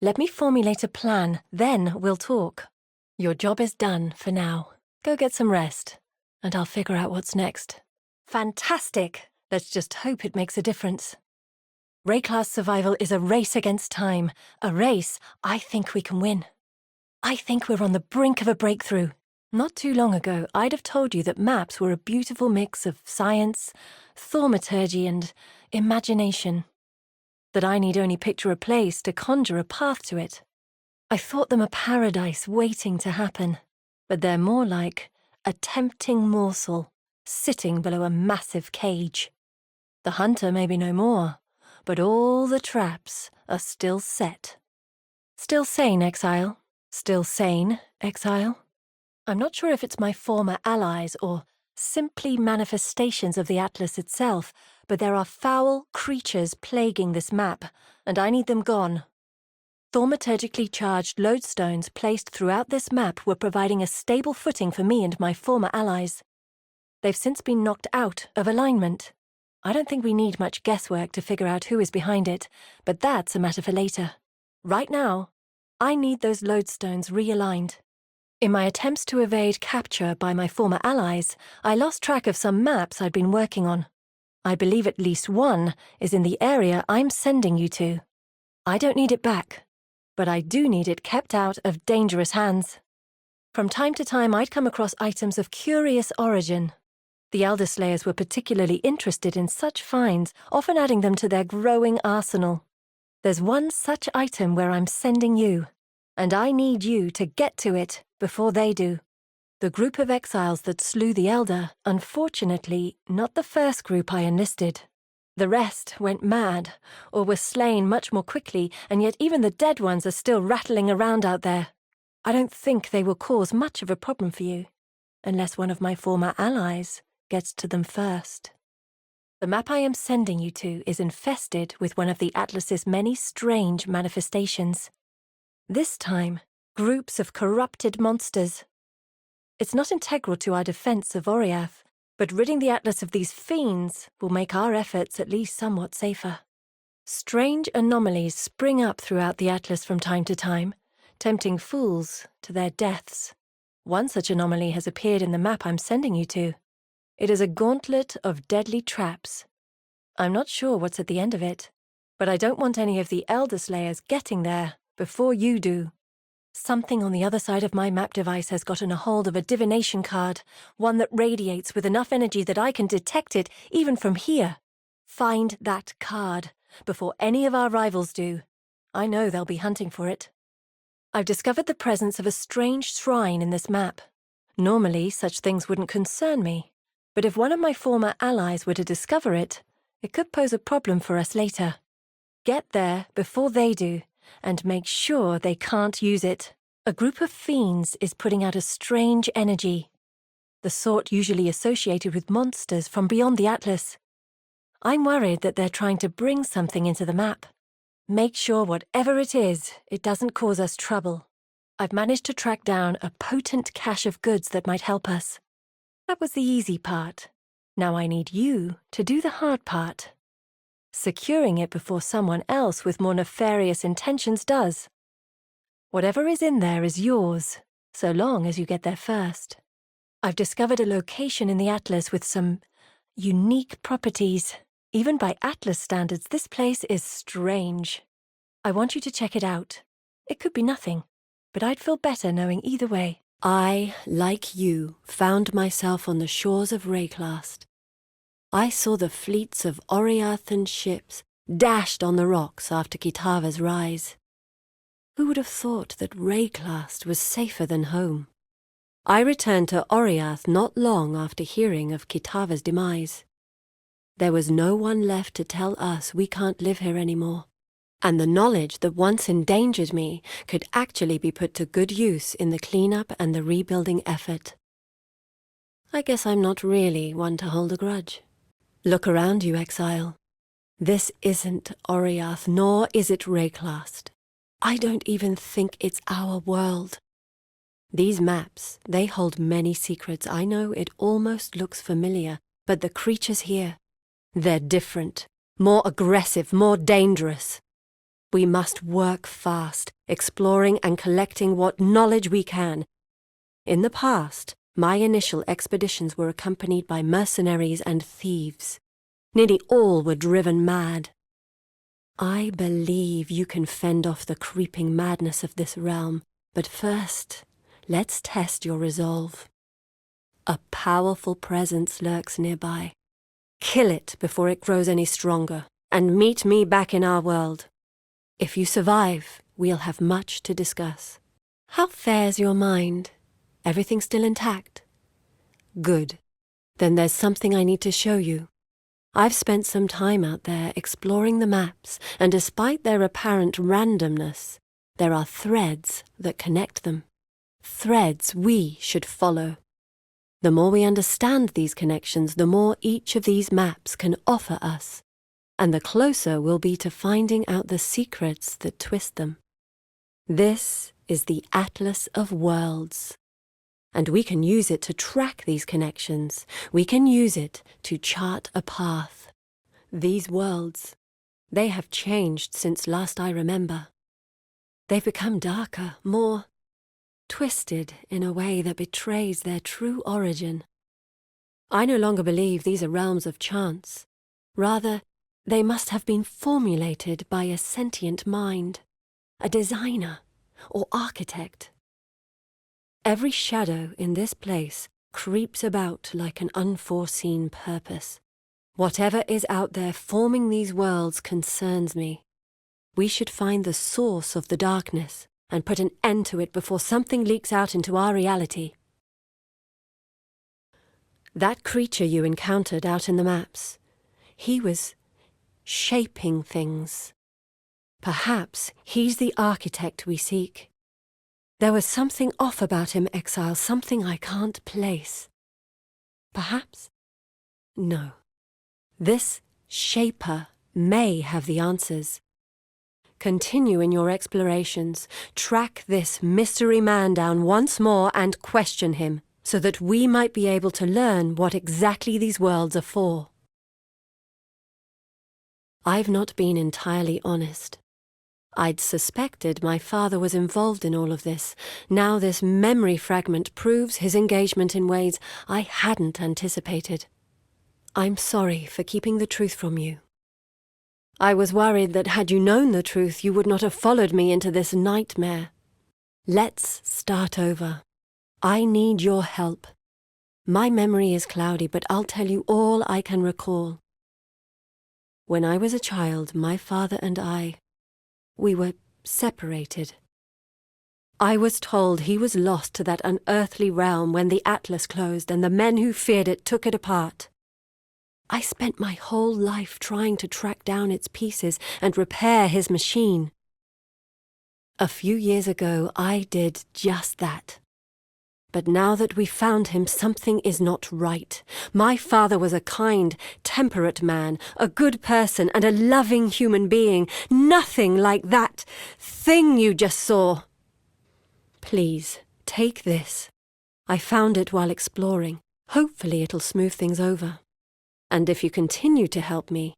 Let me formulate a plan, then we'll talk. Your job is done for now. Go get some rest, and I'll figure out what's next. Fantastic! Let's just hope it makes a difference. Ray-class survival is a race against time, a race I think we can win. I think we're on the brink of a breakthrough. Not too long ago, I'd have told you that maps were a beautiful mix of science, thaumaturgy, and imagination. That I need only picture a place to conjure a path to it. I thought them a paradise waiting to happen, but they're more like a tempting morsel sitting below a massive cage. The hunter may be no more, but all the traps are still set. Still sane, exile. Still sane, exile. I'm not sure if it's my former allies or simply manifestations of the atlas itself, but there are foul creatures plaguing this map, and I need them gone. Thaumaturgically charged lodestones placed throughout this map were providing a stable footing for me and my former allies. They've since been knocked out of alignment. I don't think we need much guesswork to figure out who is behind it, but that's a matter for later. Right now, I need those lodestones realigned. In my attempts to evade capture by my former allies, I lost track of some maps I'd been working on. I believe at least one is in the area I'm sending you to. I don't need it back, but I do need it kept out of dangerous hands. From time to time, I'd come across items of curious origin. The Elder Slayers were particularly interested in such finds, often adding them to their growing arsenal. There's one such item where I'm sending you, and I need you to get to it before they do. The group of exiles that slew the Elder, unfortunately, not the first group I enlisted. The rest went mad, or were slain much more quickly, and yet even the dead ones are still rattling around out there. I don't think they will cause much of a problem for you, unless one of my former allies gets to them first. The map I am sending you to is infested with one of the Atlas's many strange manifestations. This time, groups of corrupted monsters. It's not integral to our defense of Oriath, but ridding the Atlas of these fiends will make our efforts at least somewhat safer. Strange anomalies spring up throughout the Atlas from time to time, tempting fools to their deaths. One such anomaly has appeared in the map I'm sending you to. It is a gauntlet of deadly traps. I'm not sure what's at the end of it, but I don't want any of the Elder Slayers getting there before you do. Something on the other side of my map device has gotten a hold of a divination card, one that radiates with enough energy that I can detect it even from here. Find that card before any of our rivals do. I know they'll be hunting for it. I've discovered the presence of a strange shrine in this map. Normally, such things wouldn't concern me. But if one of my former allies were to discover it, it could pose a problem for us later. Get there before they do, and make sure they can't use it. A group of fiends is putting out a strange energy, the sort usually associated with monsters from beyond the Atlas. I'm worried that they're trying to bring something into the map. Make sure whatever it is, it doesn't cause us trouble. I've managed to track down a potent cache of goods that might help us. That was the easy part. Now I need you to do the hard part. Securing it before someone else with more nefarious intentions does. Whatever is in there is yours, so long as you get there first. I've discovered a location in the Atlas with some unique properties. Even by Atlas standards, this place is strange. I want you to check it out. It could be nothing, but I'd feel better knowing either way. I, like you, found myself on the shores of Rayclast. I saw the fleets of Oriathan ships dashed on the rocks after Kitava's rise. Who would have thought that Rayclast was safer than home? I returned to Oriath not long after hearing of Kitava's demise. There was no one left to tell us we can't live here anymore, and the knowledge that once endangered me could actually be put to good use in the cleanup and the rebuilding effort. I guess I'm not really one to hold a grudge. Look around you, exile. This isn't Oriath, nor is it Rayclast. I don't even think it's our world. These maps, they hold many secrets. I know it almost looks familiar, but the creatures here, they're different, more aggressive, more dangerous. We must work fast, exploring and collecting what knowledge we can. In the past, my initial expeditions were accompanied by mercenaries and thieves. Nearly all were driven mad. I believe you can fend off the creeping madness of this realm, but first, let's test your resolve. A powerful presence lurks nearby. Kill it before it grows any stronger, and meet me back in our world. If you survive, we'll have much to discuss. How fares your mind? Everything still intact? Good. Then there's something I need to show you. I've spent some time out there exploring the maps, and despite their apparent randomness, there are threads that connect them. Threads we should follow. The more we understand these connections, the more each of these maps can offer us, and the closer we'll be to finding out the secrets that twist them. This is the Atlas of Worlds, and we can use it to track these connections. We can use it to chart a path. These worlds, they have changed since last I remember. They've become darker, more twisted in a way that betrays their true origin. I no longer believe these are realms of chance. Rather, they must have been formulated by a sentient mind, a designer or architect. Every shadow in this place creeps about like an unforeseen purpose. Whatever is out there forming these worlds concerns me. We should find the source of the darkness and put an end to it before something leaks out into our reality. That creature you encountered out in the maps, he was shaping things. Perhaps he's the architect we seek. There was something off about him, exile, something I can't place. Perhaps? No. This shaper may have the answers. Continue in your explorations. Track this mystery man down once more and question him, so that we might be able to learn what exactly these worlds are for. I've not been entirely honest. I'd suspected my father was involved in all of this. Now this memory fragment proves his engagement in ways I hadn't anticipated. I'm sorry for keeping the truth from you. I was worried that had you known the truth, you would not have followed me into this nightmare. Let's start over. I need your help. My memory is cloudy, but I'll tell you all I can recall. When I was a child, my father and we were separated. I was told he was lost to that unearthly realm when the Atlas closed and the men who feared it took it apart. I spent my whole life trying to track down its pieces and repair his machine. A few years ago, I did just that. But now that we found him, something is not right. My father was a kind, temperate man, a good person, and a loving human being. Nothing like that thing you just saw. Please, take this. I found it while exploring. Hopefully it'll smooth things over. And if you continue to help me,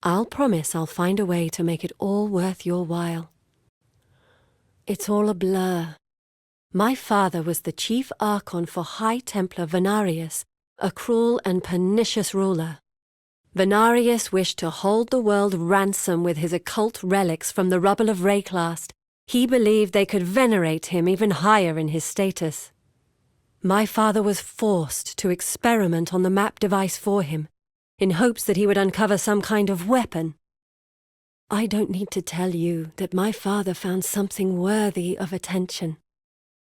I'll promise I'll find a way to make it all worth your while. It's all a blur. My father was the chief archon for High Templar Venarius, a cruel and pernicious ruler. Venarius wished to hold the world ransom with his occult relics from the rubble of Rayclast. He believed they could venerate him even higher in his status. My father was forced to experiment on the map device for him, in hopes that he would uncover some kind of weapon. I don't need to tell you that my father found something worthy of attention.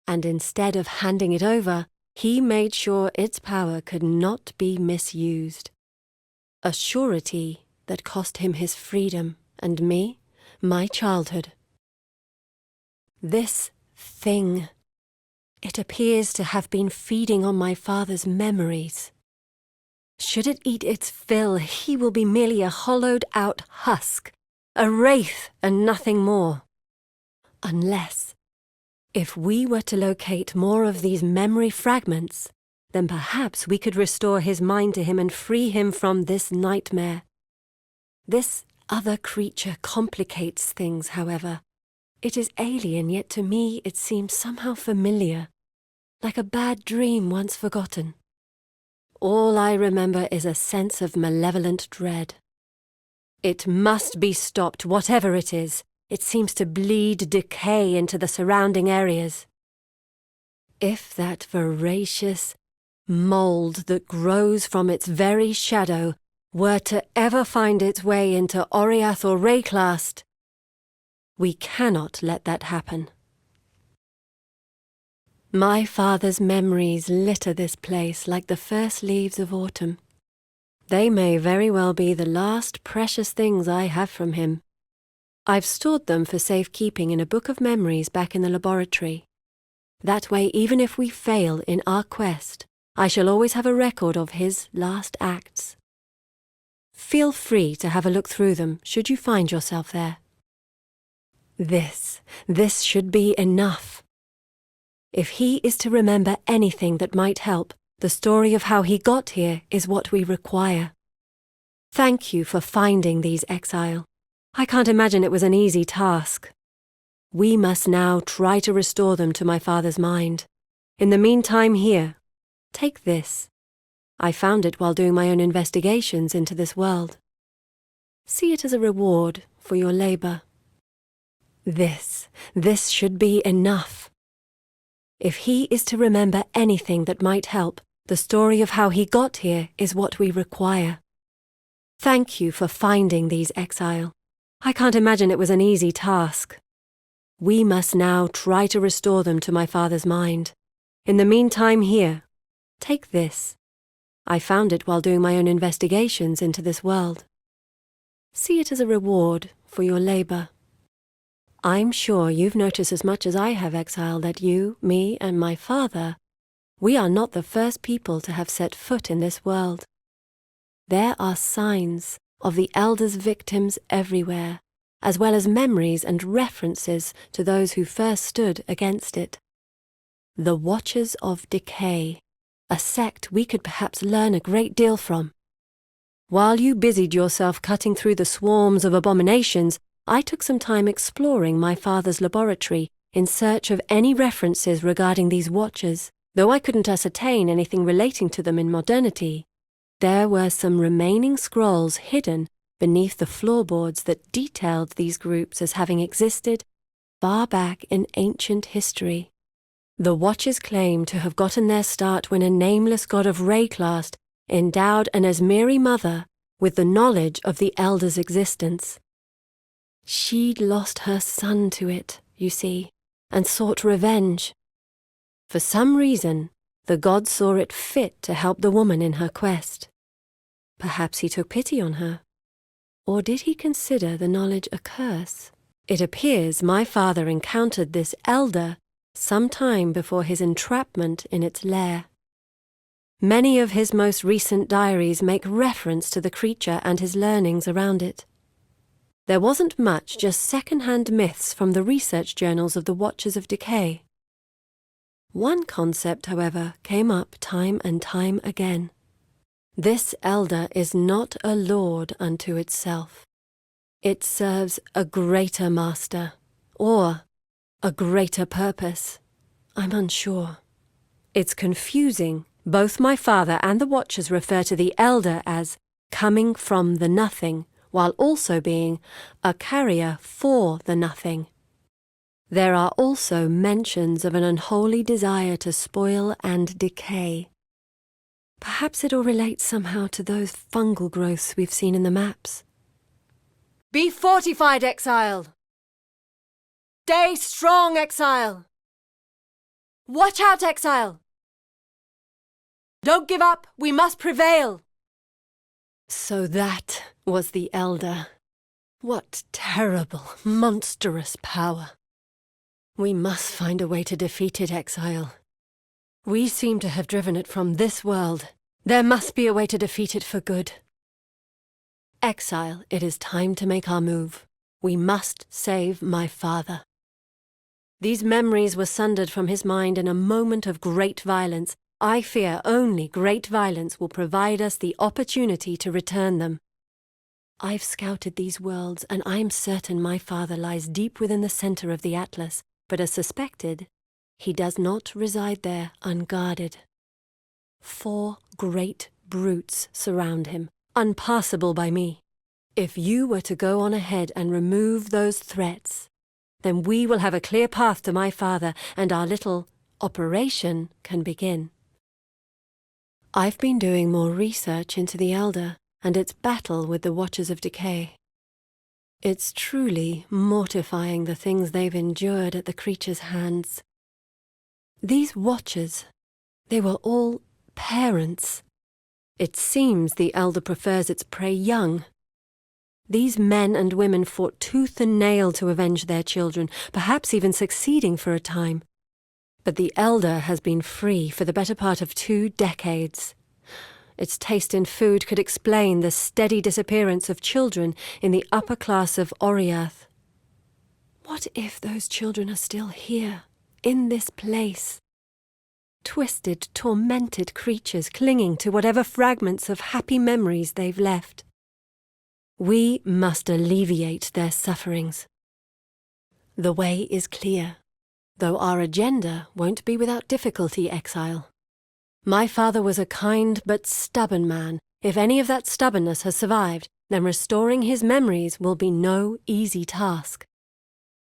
And instead of handing it over, he made sure its power could not be misused. A surety that cost him his freedom and me, my childhood. This thing, it appears to have been feeding on my father's memories. Should it eat its fill, he will be merely a hollowed-out husk, a wraith and nothing more. Unless, if we were to locate more of these memory fragments, then perhaps we could restore his mind to him and free him from this nightmare. This other creature complicates things, however. It is alien, yet to me it seems somehow familiar, like a bad dream once forgotten. All I remember is a sense of malevolent dread. It must be stopped, whatever it is. It seems to bleed decay into the surrounding areas. If that voracious mold that grows from its very shadow were to ever find its way into Oriath or Rayclast, we cannot let that happen. My father's memories litter this place like the first leaves of autumn. They may very well be the last precious things I have from him. I've stored them for safekeeping in a book of memories back in the laboratory. That way, even if we fail in our quest, I shall always have a record of his last acts. Feel free to have a look through them, should you find yourself there. This should be enough. If he is to remember anything that might help, the story of how he got here is what we require. Thank you for finding these exile. I can't imagine it was an easy task. We must now try to restore them to my father's mind. In the meantime here, take this. I found it while doing my own investigations into this world. See it as a reward for your labor. This should be enough. If he is to remember anything that might help, the story of how he got here is what we require. Thank you for finding these exile. I can't imagine it was an easy task. We must now try to restore them to my father's mind. In the meantime here, take this. I found it while doing my own investigations into this world. See it as a reward for your labor. I'm sure you've noticed as much as I have, Exile, that you, me, and my father, we are not the first people to have set foot in this world. There are signs of the Elder's victims everywhere, as well as memories and references to those who first stood against it. The Watchers of Decay, a sect we could perhaps learn a great deal from. While you busied yourself cutting through the swarms of abominations, I took some time exploring my father's laboratory in search of any references regarding these Watchers. Though I couldn't ascertain anything relating to them in modernity, there were some remaining scrolls hidden beneath the floorboards that detailed these groups as having existed far back in ancient history. The Watchers claim to have gotten their start when a nameless god of Rayclast endowed an Asmiri mother with the knowledge of the Elder's existence. She'd lost her son to it, you see, and sought revenge. For some reason, the god saw it fit to help the woman in her quest. Perhaps he took pity on her. Or did he consider the knowledge a curse? It appears my father encountered this elder some time before his entrapment in its lair. Many of his most recent diaries make reference to the creature and his learnings around it. There wasn't much, just second-hand myths from the research journals of the Watchers of Decay. One concept, however, came up time and time again. This elder is not a lord unto itself. It serves a greater master, or a greater purpose. I'm unsure. It's confusing. Both my father and the Watchers refer to the elder as coming from the nothing, while also being a carrier for the nothing. There are also mentions of an unholy desire to spoil and decay. Perhaps it all relates somehow to those fungal growths we've seen in the maps. Be fortified, exile! Stay strong, exile! Watch out, exile! Don't give up, we must prevail! So that was the Elder. What terrible, monstrous power. We must find a way to defeat it, exile. We seem to have driven it from this world. There must be a way to defeat it for good. Exile, it is time to make our move. We must save my father. These memories were sundered from his mind in a moment of great violence. I fear only great violence will provide us the opportunity to return them. I've scouted these worlds, and I'm certain my father lies deep within the center of the Atlas, but as suspected, he does not reside there unguarded. 4 great brutes surround him, unpassable by me. If you were to go on ahead and remove those threats, then we will have a clear path to my father, and our little operation can begin. I've been doing more research into the Elder and its battle with the Watchers of Decay. It's truly mortifying the things they've endured at the creature's hands. These Watchers, they were all parents. It seems the Elder prefers its prey young. These men and women fought tooth and nail to avenge their children, perhaps even succeeding for a time. But the Elder has been free for the better part of 2 decades. Its taste in food could explain the steady disappearance of children in the upper class of Oriath. What if those children are still here, in this place? Twisted, tormented creatures clinging to whatever fragments of happy memories they've left. We must alleviate their sufferings. The way is clear, though our agenda won't be without difficulty, exile. My father was a kind but stubborn man. If any of that stubbornness has survived, then restoring his memories will be no easy task.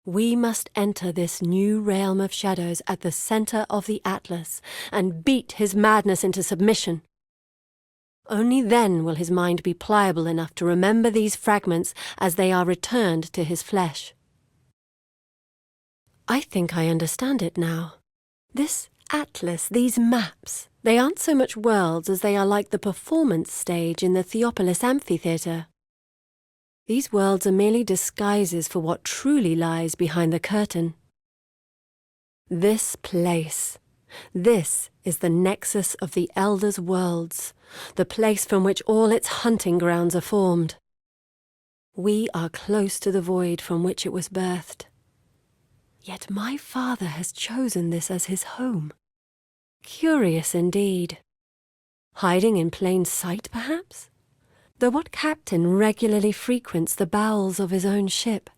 We must enter this new realm of shadows at the center of the Atlas and beat his madness into submission. Only then will his mind be pliable enough to remember these fragments as they are returned to his flesh. I think I understand it now. This Atlas, these maps, they aren't so much worlds as they are like the performance stage in the Theopolis amphitheatre. These worlds are merely disguises for what truly lies behind the curtain. This place, this is the nexus of the Elder's worlds, the place from which all its hunting grounds are formed. We are close to the void from which it was birthed. Yet my father has chosen this as his home. Curious indeed. Hiding in plain sight, perhaps? Though what captain regularly frequents the bowels of his own ship?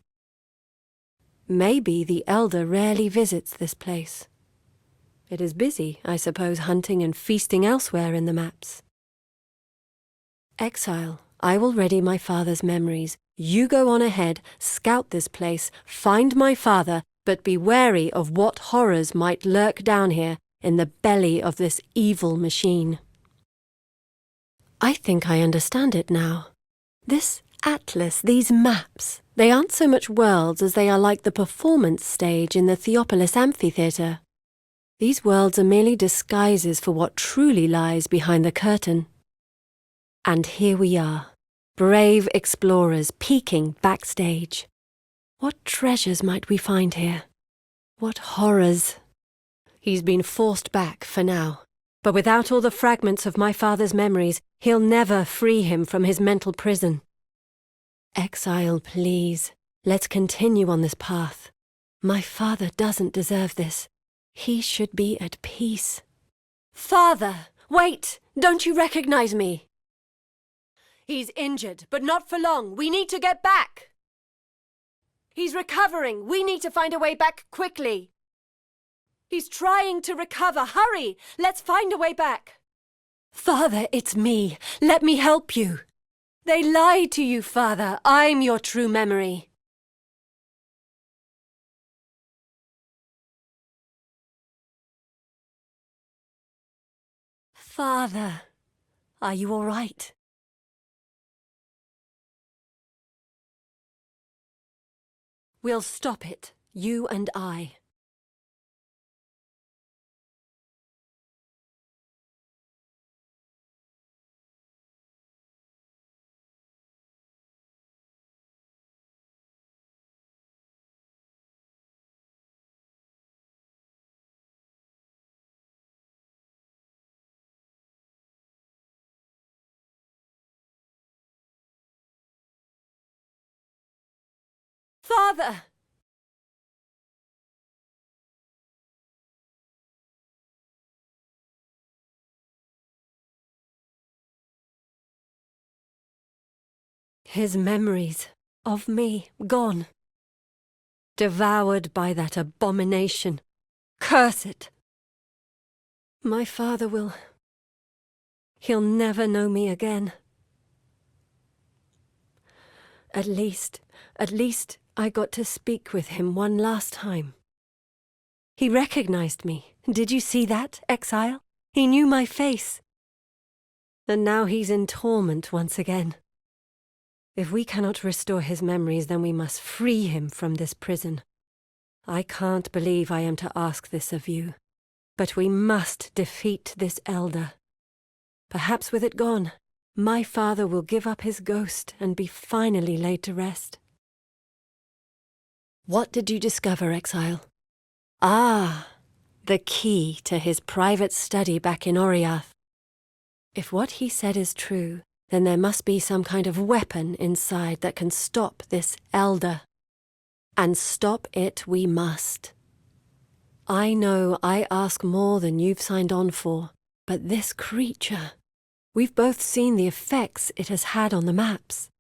Maybe the Elder rarely visits this place. It is busy, I suppose, hunting and feasting elsewhere in the maps. Exile, I will ready my father's memories. You go on ahead, scout this place, find my father, but be wary of what horrors might lurk down here in the belly of this evil machine. I think I understand it now. This Atlas, these maps, they aren't so much worlds as they are like the performance stage in the Theopolis amphitheatre. These worlds are merely disguises for what truly lies behind the curtain. And here we are, brave explorers peeking backstage. What treasures might we find here? What horrors? He's been forced back for now, but without all the fragments of my father's memories, he'll never free him from his mental prison. Exile, please, let's continue on this path. My father doesn't deserve this. He should be at peace. Father, wait! Don't you recognize me? He's injured, but not for long. We need to get back. He's recovering. We need to find a way back quickly. He's trying to recover. Hurry! Let's find a way back. Father, it's me. Let me help you. They lied to you, Father. I'm your true memory. Father, are you all right? We'll stop it, you and I. Father! His memories of me gone. Devoured by that abomination. Curse it! My father he'll never know me again. At least, I got to speak with him one last time. He recognized me. Did you see that, Exile? He knew my face. And now he's in torment once again. If we cannot restore his memories, then we must free him from this prison. I can't believe I am to ask this of you, but we must defeat this elder. Perhaps with it gone, my father will give up his ghost and be finally laid to rest. What did you discover, Exile? Ah, the key to his private study back in Oriath. If what he said is true, then there must be some kind of weapon inside that can stop this elder. And stop it we must. I know I ask more than you've signed on for, but this creature, we've both seen the effects it has had on the maps,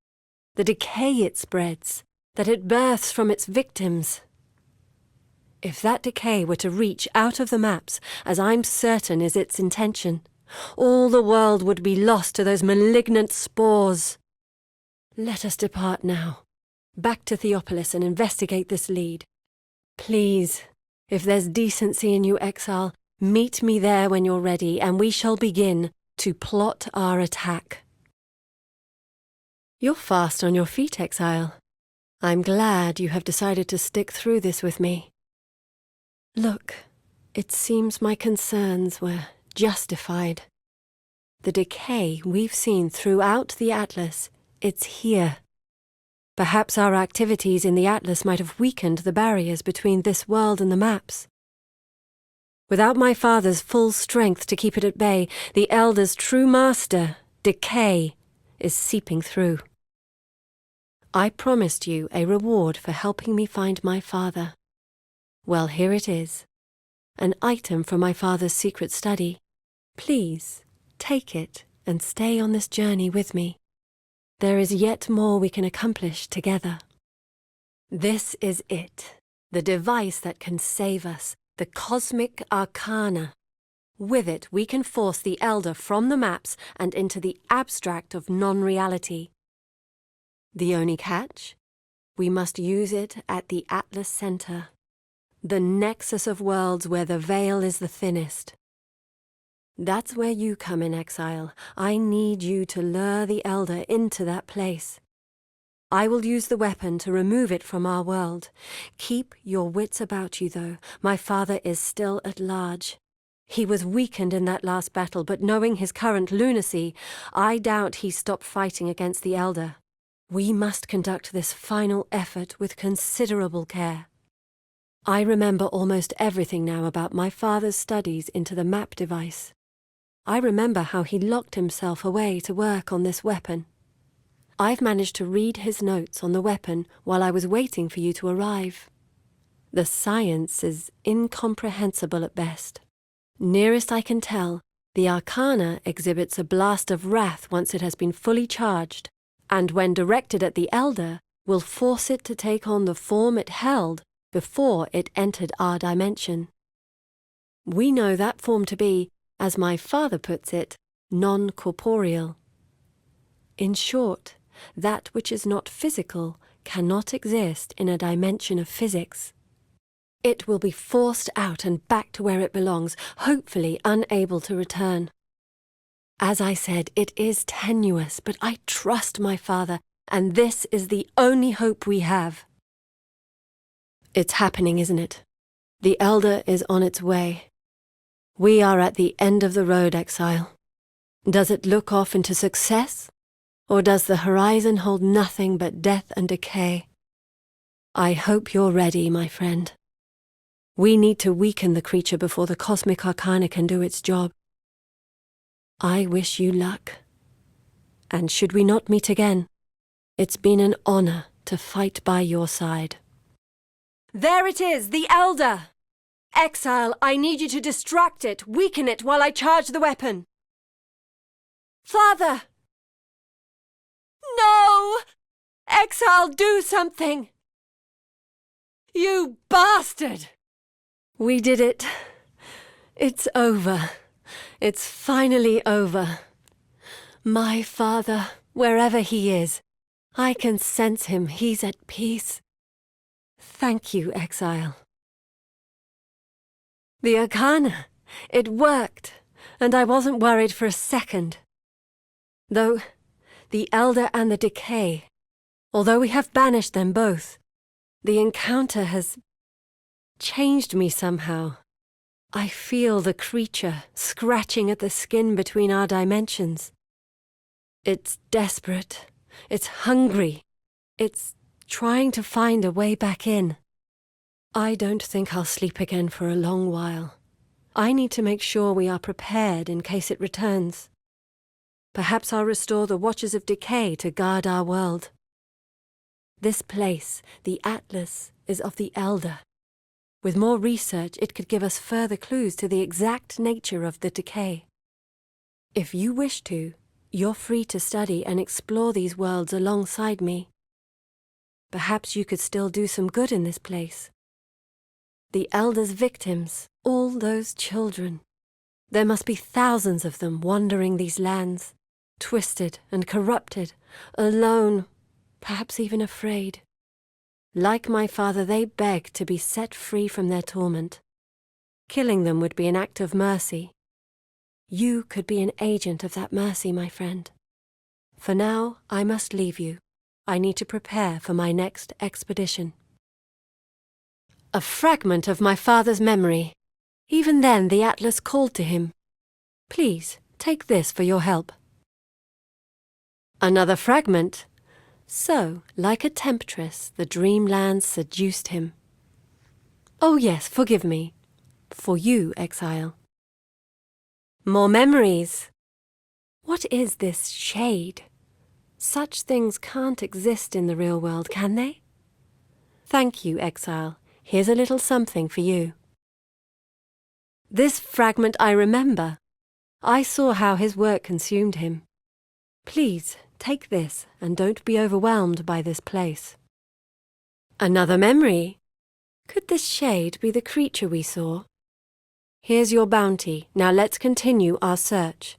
the decay it spreads, that it births from its victims. If that decay were to reach out of the maps, as I'm certain is its intention, all the world would be lost to those malignant spores. Let us depart now, back to Theopolis and investigate this lead. Please, if there's decency in you, Exile, meet me there when you're ready, and we shall begin to plot our attack. You're fast on your feet, Exile. I'm glad you have decided to stick through this with me. Look, it seems my concerns were justified. The decay we've seen throughout the Atlas, it's here. Perhaps our activities in the Atlas might have weakened the barriers between this world and the maps. Without my father's full strength to keep it at bay, the Elder's true master, decay, is seeping through. I promised you a reward for helping me find my father. Well, here it is. An item from my father's secret study. Please, take it and stay on this journey with me. There is yet more we can accomplish together. This is it, the device that can save us, the cosmic arcana. With it, we can force the Elder from the maps and into the abstract of non-reality. The only catch? We must use it at the Atlas Center, the nexus of worlds where the veil is the thinnest. That's where you come in, Exile. I need you to lure the Elder into that place. I will use the weapon to remove it from our world. Keep your wits about you, though. My father is still at large. He was weakened in that last battle, but knowing his current lunacy, I doubt he stopped fighting against the Elder. We must conduct this final effort with considerable care. I remember almost everything now about my father's studies into the map device. I remember how he locked himself away to work on this weapon. I've managed to read his notes on the weapon while I was waiting for you to arrive. The science is incomprehensible at best. Nearest I can tell, the Arcana exhibits a blast of wrath once it has been fully charged, and when directed at the Elder, will force it to take on the form it held before it entered our dimension. We know that form to be, as my father puts it, non-corporeal. In short, that which is not physical cannot exist in a dimension of physics. It will be forced out and back to where it belongs, hopefully unable to return. As I said, it is tenuous, but I trust my father, and this is the only hope we have. It's happening, isn't it? The Elder is on its way. We are at the end of the road, Exile. Does it look off into success? Or does the horizon hold nothing but death and decay? I hope you're ready, my friend. We need to weaken the creature before the cosmic arcana can do its job. I wish you luck. And should we not meet again, it's been an honor to fight by your side. There it is, the Elder! Exile, I need you to distract it, weaken it while I charge the weapon. Father! No! Exile, do something! You bastard! We did it. It's over. It's finally over. My father, wherever he is, I can sense him. He's at peace. Thank you, Exile. The Arcana. It worked, and I wasn't worried for a second. Though, the Elder and the Decay, although we have banished them both, the encounter has changed me somehow. I feel the creature scratching at the skin between our dimensions. It's desperate. It's hungry. It's trying to find a way back in. I don't think I'll sleep again for a long while. I need to make sure we are prepared in case it returns. Perhaps I'll restore the Watchers of Decay to guard our world. This place, the Atlas, is of the Elder. With more research, it could give us further clues to the exact nature of the decay. If you wish to, you're free to study and explore these worlds alongside me. Perhaps you could still do some good in this place. The Elder's victims, all those children. There must be thousands of them wandering these lands, twisted and corrupted, alone, perhaps even afraid. Like my father, they beg to be set free from their torment. Killing them would be an act of mercy. You could be an agent of that mercy, my friend. For now, I must leave you. I need to prepare for my next expedition. A fragment of my father's memory. Even then, the Atlas called to him. Please, take this for your help. Another fragment. So, like a temptress, the dreamlands seduced him. Oh yes, forgive me. For you, Exile. More memories. What is this shade? Such things can't exist in the real world, can they? Thank you, Exile. Here's a little something for you. This fragment I remember. I saw how his work consumed him. Please, take this and don't be overwhelmed by this place. Another memory. Could this shade be the creature we saw? Here's your bounty. Now let's continue our search.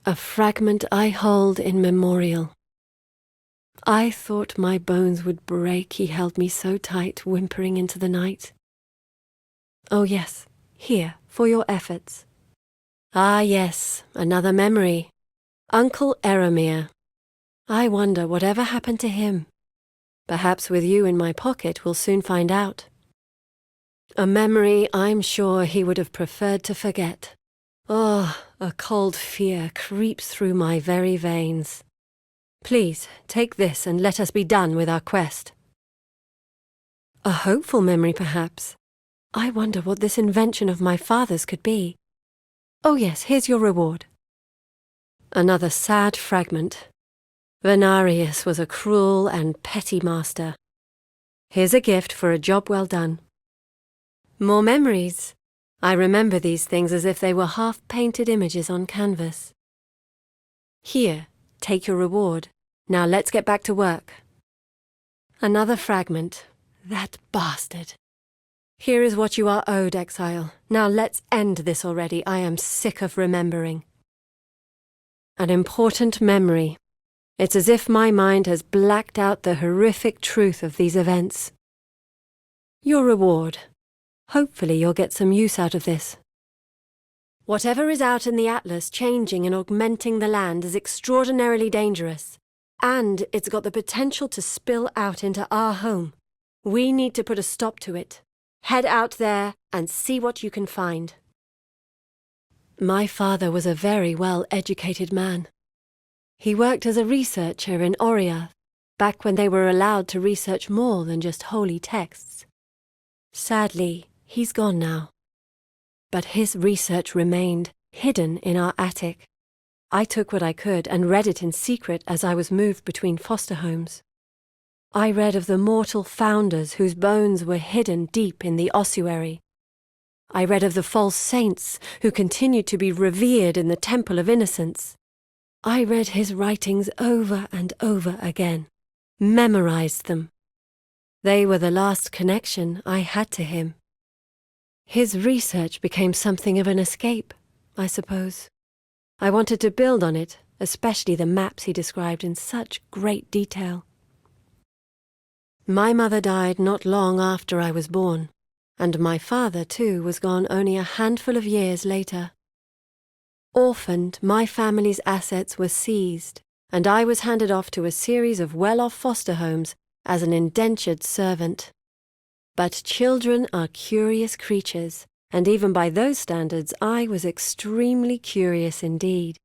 A fragment I hold in memorial. I thought my bones would break. He held me so tight, whimpering into the night. Oh yes, here, for your efforts. Ah yes, another memory. Uncle Eramir. I wonder whatever happened to him. Perhaps with you in my pocket we'll soon find out. A memory I'm sure he would have preferred to forget. Oh, a cold fear creeps through my very veins. Please, take this and let us be done with our quest. A hopeful memory, perhaps. I wonder what this invention of my father's could be. Oh yes, here's your reward. Another sad fragment. Venarius was a cruel and petty master. Here's a gift for a job well done. More memories. I remember these things as if they were half-painted images on canvas. Here, take your reward. Now let's get back to work. Another fragment. That bastard. Here is what you are owed, Exile. Now let's end this already. I am sick of remembering. An important memory. It's as if my mind has blacked out the horrific truth of these events. Your reward. Hopefully you'll get some use out of this. Whatever is out in the Atlas changing and augmenting the land is extraordinarily dangerous. And it's got the potential to spill out into our home. We need to put a stop to it. Head out there and see what you can find. My father was a very well-educated man. He worked as a researcher in Oriath, back when they were allowed to research more than just holy texts. Sadly, he's gone now. But his research remained hidden in our attic. I took what I could and read it in secret as I was moved between foster homes. I read of the mortal founders whose bones were hidden deep in the ossuary. I read of the false saints who continued to be revered in the Temple of Innocence. I read his writings over and over again, memorized them. They were the last connection I had to him. His research became something of an escape, I suppose. I wanted to build on it, especially the maps he described in such great detail. My mother died not long after I was born, and my father, too, was gone only a handful of years later. Orphaned, my family's assets were seized, and I was handed off to a series of well-off foster homes as an indentured servant. But children are curious creatures, and even by those standards I was extremely curious indeed.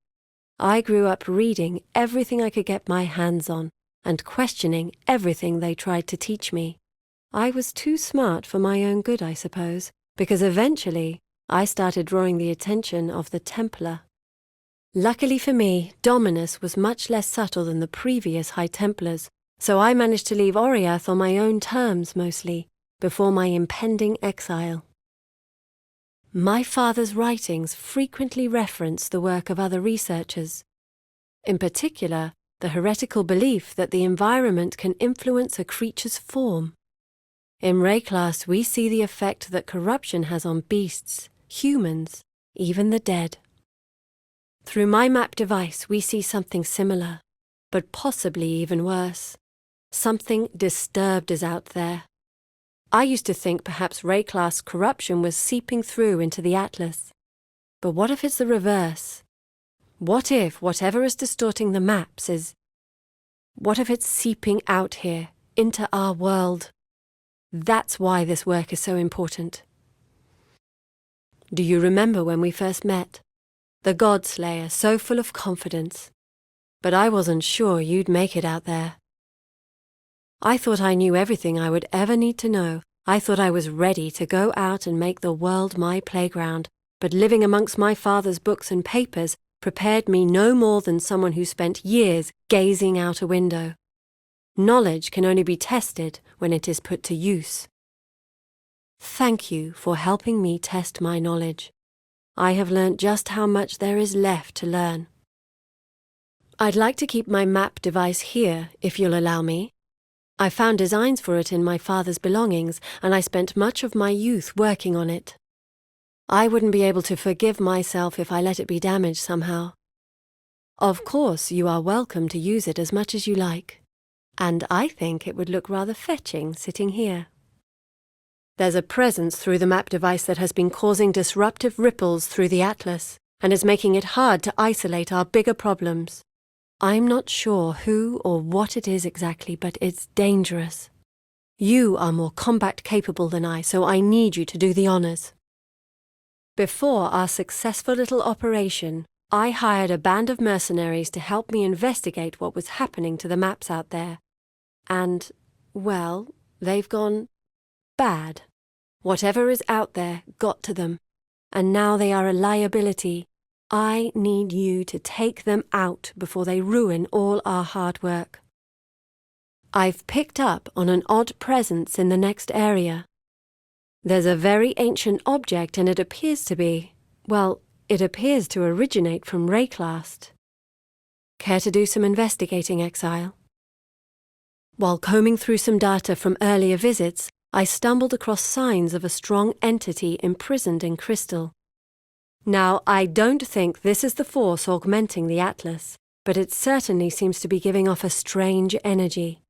I grew up reading everything I could get my hands on, and questioning everything they tried to teach me. I was too smart for my own good, I suppose, because eventually I started drawing the attention of the Templar. Luckily for me, Dominus was much less subtle than the previous High Templars, so I managed to leave Oriath on my own terms mostly, before my impending exile. My father's writings frequently reference the work of other researchers. In particular, the heretical belief that the environment can influence a creature's form. In Rayclass, we see the effect that corruption has on beasts, humans, even the dead. Through my map device, we see something similar, but possibly even worse. Something disturbed is out there. I used to think perhaps Rayclass corruption was seeping through into the Atlas. But what if it's the reverse? What if whatever is distorting the maps is... What if it's seeping out here, into our world? That's why this work is so important. Do you remember when we first met? The God-Slayer, so full of confidence. But I wasn't sure you'd make it out there. I thought I knew everything I would ever need to know. I thought I was ready to go out and make the world my playground, but living amongst my father's books and papers prepared me no more than someone who spent years gazing out a window. Knowledge can only be tested when it is put to use. Thank you for helping me test my knowledge. I have learnt just how much there is left to learn. I'd like to keep my map device here, if you'll allow me. I found designs for it in my father's belongings, and I spent much of my youth working on it. I wouldn't be able to forgive myself if I let it be damaged somehow. Of course, you are welcome to use it as much as you like, and I think it would look rather fetching sitting here. There's a presence through the map device that has been causing disruptive ripples through the Atlas, and is making it hard to isolate our bigger problems. I'm not sure who or what it is exactly, but it's dangerous. You are more combat capable than I, so I need you to do the honors. Before our successful little operation, I hired a band of mercenaries to help me investigate what was happening to the maps out there. And, well, they've gone bad. Whatever is out there got to them, and now they are a liability. I need you to take them out before they ruin all our hard work. I've picked up on an odd presence in the next area. There's a very ancient object, and it appears to be, well, it appears to originate from Rayclass. Care to do some investigating, Exile? While combing through some data from earlier visits, I stumbled across signs of a strong entity imprisoned in crystal. Now, I don't think this is the force augmenting the Atlas, but it certainly seems to be giving off a strange energy.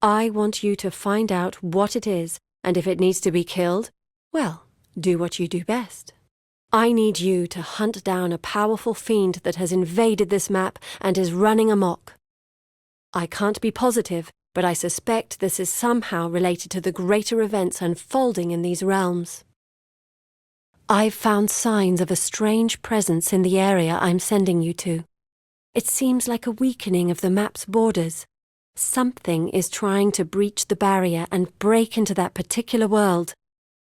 I want you to find out what it is, and if it needs to be killed, well, do what you do best. I need you to hunt down a powerful fiend that has invaded this map and is running amok. I can't be positive, but I suspect this is somehow related to the greater events unfolding in these realms. I've found signs of a strange presence in the area I'm sending you to. It seems like a weakening of the map's borders. Something is trying to breach the barrier and break into that particular world.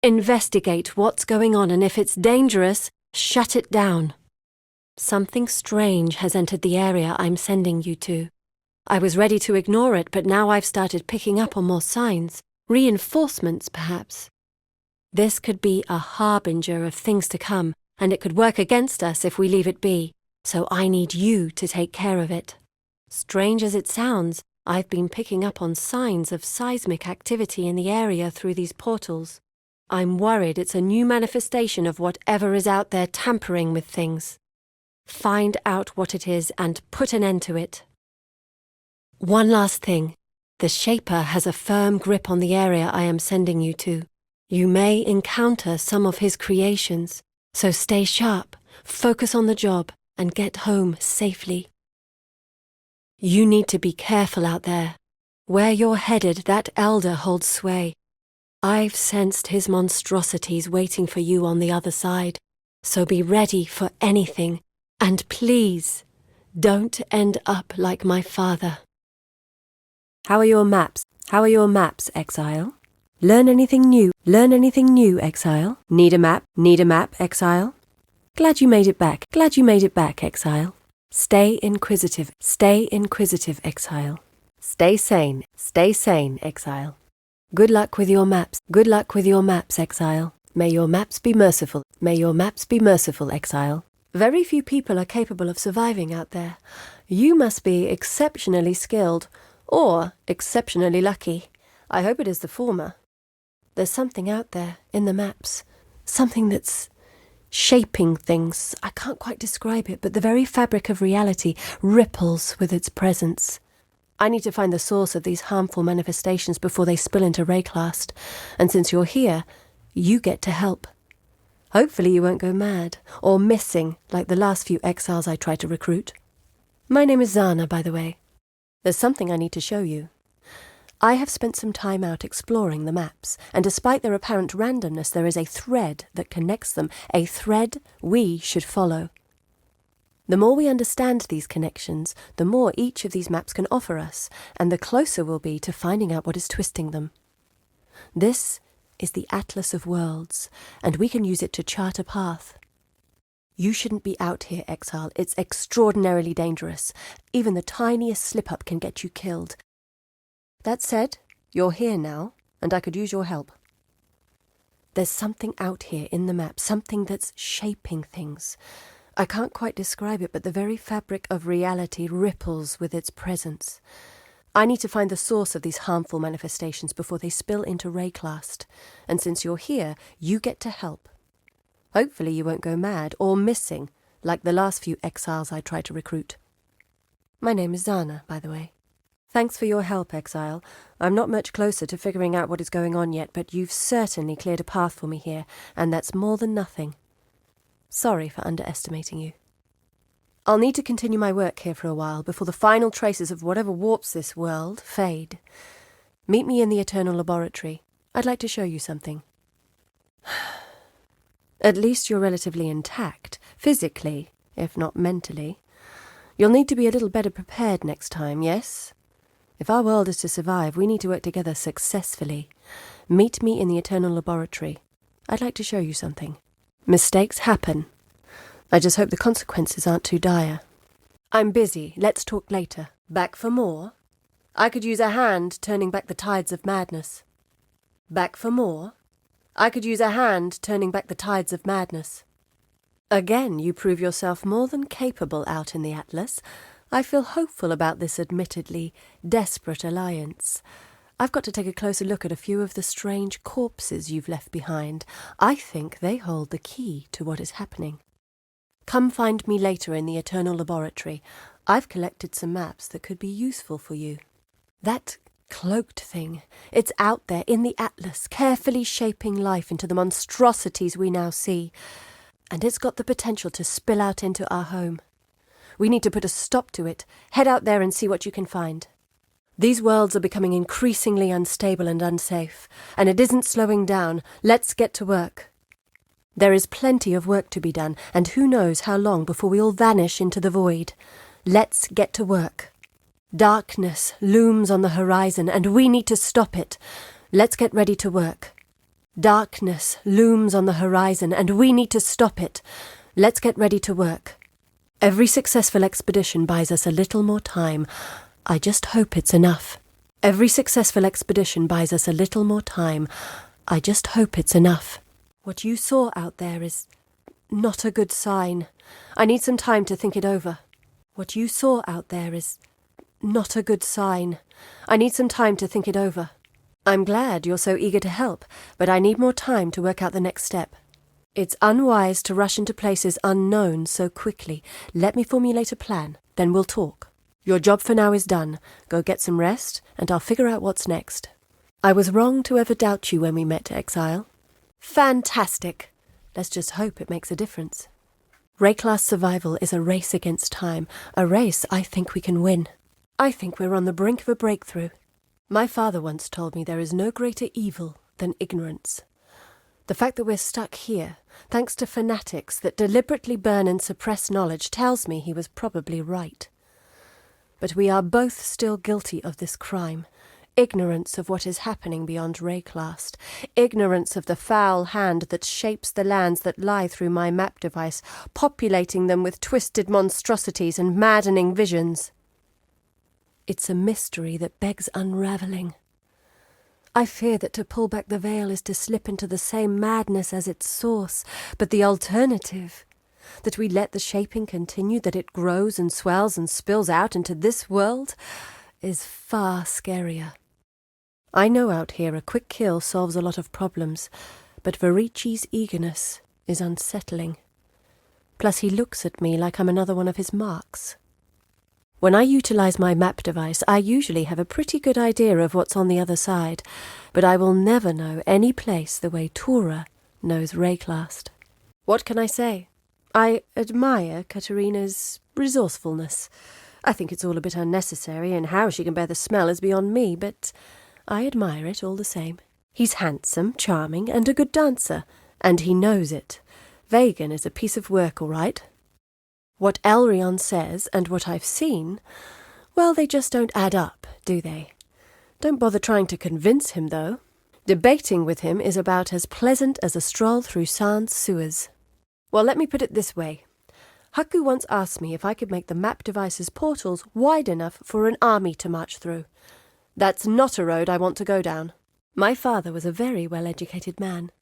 Investigate what's going on, and if it's dangerous, shut it down. Something strange has entered the area I'm sending you to. I was ready to ignore it, but now I've started picking up on more signs. Reinforcements, perhaps. This could be a harbinger of things to come, and it could work against us if we leave it be, so I need you to take care of it. Strange as it sounds, I've been picking up on signs of seismic activity in the area through these portals. I'm worried it's a new manifestation of whatever is out there tampering with things. Find out what it is and put an end to it. One last thing. The Shaper has a firm grip on the area I am sending you to. You may encounter some of his creations, so stay sharp, focus on the job, and get home safely. You need to be careful out there. Where you're headed, that elder holds sway. I've sensed his monstrosities waiting for you on the other side, so be ready for anything, and please, don't end up like my father. How are your maps? How are your maps, Exile? Learn anything new? Learn anything new, Exile? Need a map? Need a map, Exile? Glad you made it back. Glad you made it back, Exile. Stay inquisitive, Exile. Stay sane, Exile. Good luck with your maps, good luck with your maps, Exile. May your maps be merciful, may your maps be merciful, Exile. Very few people are capable of surviving out there. You must be exceptionally skilled, or exceptionally lucky. I hope it is the former. There's something out there, in the maps, something that's shaping things. I can't quite describe it, but the very fabric of reality ripples with its presence. I need to find the source of these harmful manifestations before they spill into Rayclast, and since you're here, you get to help. Hopefully you won't go mad, or missing like the last few exiles I tried to recruit. My name is Zana, by the way. There's something I need to show you. I have spent some time out exploring the maps, and despite their apparent randomness, there is a thread that connects them, a thread we should follow. The more we understand these connections, the more each of these maps can offer us, and the closer we'll be to finding out what is twisting them. This is the Atlas of Worlds, and we can use it to chart a path. You shouldn't be out here, Exile. It's extraordinarily dangerous. Even the tiniest slip-up can get you killed. That said, you're here now, and I could use your help. There's something out here in the map, something that's shaping things. I can't quite describe it, but the very fabric of reality ripples with its presence. I need to find the source of these harmful manifestations before they spill into Rayclast, and since you're here, you get to help. Hopefully you won't go mad or missing, like the last few exiles I tried to recruit. My name is Zana, by the way. Thanks for your help, Exile. I'm not much closer to figuring out what is going on yet, but you've certainly cleared a path for me here, and that's more than nothing. Sorry for underestimating you. I'll need to continue my work here for a while before the final traces of whatever warps this world fade. Meet me in the Eternal Laboratory. I'd like to show you something. At least you're relatively intact, physically, if not mentally. You'll need to be a little better prepared next time, yes? If our world is to survive, we need to work together successfully. Meet me in the Eternal Laboratory. I'd like to show you something. Mistakes happen. I just hope the consequences aren't too dire. I'm busy. Let's talk later. Back for more? I could use a hand turning back the tides of madness. Back for more? I could use a hand turning back the tides of madness. Again, you prove yourself more than capable out in the Atlas. I feel hopeful about this admittedly desperate alliance. I've got to take a closer look at a few of the strange corpses you've left behind. I think they hold the key to what is happening. Come find me later in the Eternal Laboratory. I've collected some maps that could be useful for you. That cloaked thing, it's out there in the Atlas, carefully shaping life into the monstrosities we now see. And it's got the potential to spill out into our home. We need to put a stop to it. Head out there and see what you can find. These worlds are becoming increasingly unstable and unsafe, and it isn't slowing down. Let's get to work. There is plenty of work to be done, and who knows how long before we all vanish into the void. Let's get to work. Darkness looms on the horizon, and we need to stop it. Let's get ready to work. Darkness looms on the horizon, and we need to stop it. Let's get ready to work. Every successful expedition buys us a little more time. I just hope it's enough. Every successful expedition buys us a little more time. I just hope it's enough. What you saw out there is not a good sign. I need some time to think it over. What you saw out there is not a good sign. I need some time to think it over. I'm glad you're so eager to help, but I need more time to work out the next step. It's unwise to rush into places unknown so quickly. Let me formulate a plan, then we'll talk. Your job for now is done. Go get some rest, and I'll figure out what's next. I was wrong to ever doubt you when we met, Exile. Fantastic! Let's just hope it makes a difference. Ray-class survival is a race against time, a race I think we can win. I think we're on the brink of a breakthrough. My father once told me there is no greater evil than ignorance. The fact that we're stuck here, thanks to fanatics that deliberately burn and suppress knowledge, tells me he was probably right. But we are both still guilty of this crime. Ignorance of what is happening beyond Rayclast. Ignorance of the foul hand that shapes the lands that lie through my map device, populating them with twisted monstrosities and maddening visions. It's a mystery that begs unravelling. I fear that to pull back the veil is to slip into the same madness as its source, but the alternative, that we let the shaping continue, that it grows and swells and spills out into this world, is far scarier. I know out here a quick kill solves a lot of problems, but Varici's eagerness is unsettling. Plus he looks at me like I'm another one of his marks. When I utilize my map device, I usually have a pretty good idea of what's on the other side, but I will never know any place the way Tora knows Rayclast. What can I say? I admire Katerina's resourcefulness. I think it's all a bit unnecessary, and how she can bear the smell is beyond me, but I admire it all the same. He's handsome, charming, and a good dancer, and he knows it. Vegan is a piece of work, all right. What Elrion says and what I've seen, well, they just don't add up, do they? Don't bother trying to convince him, though. Debating with him is about as pleasant as a stroll through San's sewers. Well, let me put it this way. Haku once asked me if I could make the map device's portals wide enough for an army to march through. That's not a road I want to go down. My father was a very well-educated man.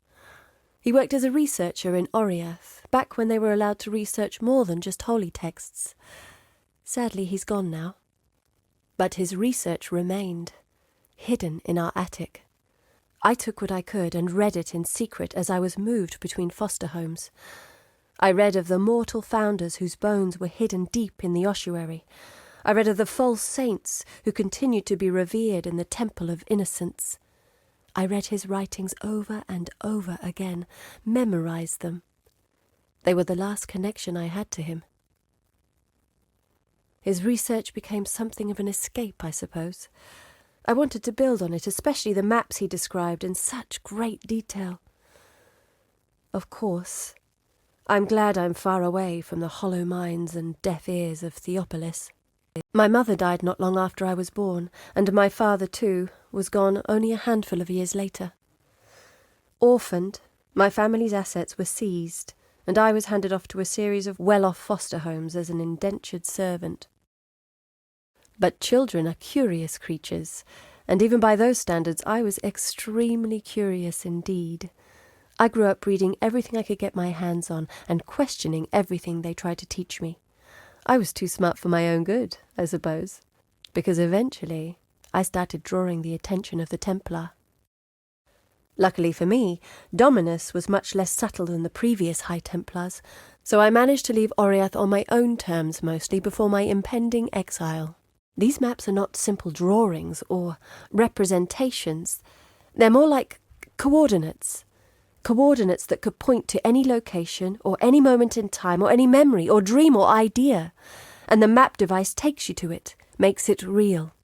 He worked as a researcher in Oriath, back when they were allowed to research more than just holy texts. Sadly, he's gone now. But his research remained, hidden in our attic. I took what I could and read it in secret as I was moved between foster homes. I read of the mortal founders whose bones were hidden deep in the ossuary. I read of the false saints who continued to be revered in the Temple of Innocence. I read his writings over and over again, memorized them. They were the last connection I had to him. His research became something of an escape, I suppose. I wanted to build on it, especially the maps he described in such great detail. Of course, I'm glad I'm far away from the hollow minds and deaf ears of Theopolis. My mother died not long after I was born, and my father, too, was gone only a handful of years later. Orphaned, my family's assets were seized, and I was handed off to a series of well-off foster homes as an indentured servant. But children are curious creatures, and even by those standards I was extremely curious indeed. I grew up reading everything I could get my hands on and questioning everything they tried to teach me. I was too smart for my own good, I suppose, because eventually I started drawing the attention of the Templar. Luckily for me, Dominus was much less subtle than the previous High Templars, so I managed to leave Oriath on my own terms mostly before my impending exile. These maps are not simple drawings or representations. They're more like coordinates. Coordinates that could point to any location or any moment in time or any memory or dream or idea. And the map device takes you to it, makes it real.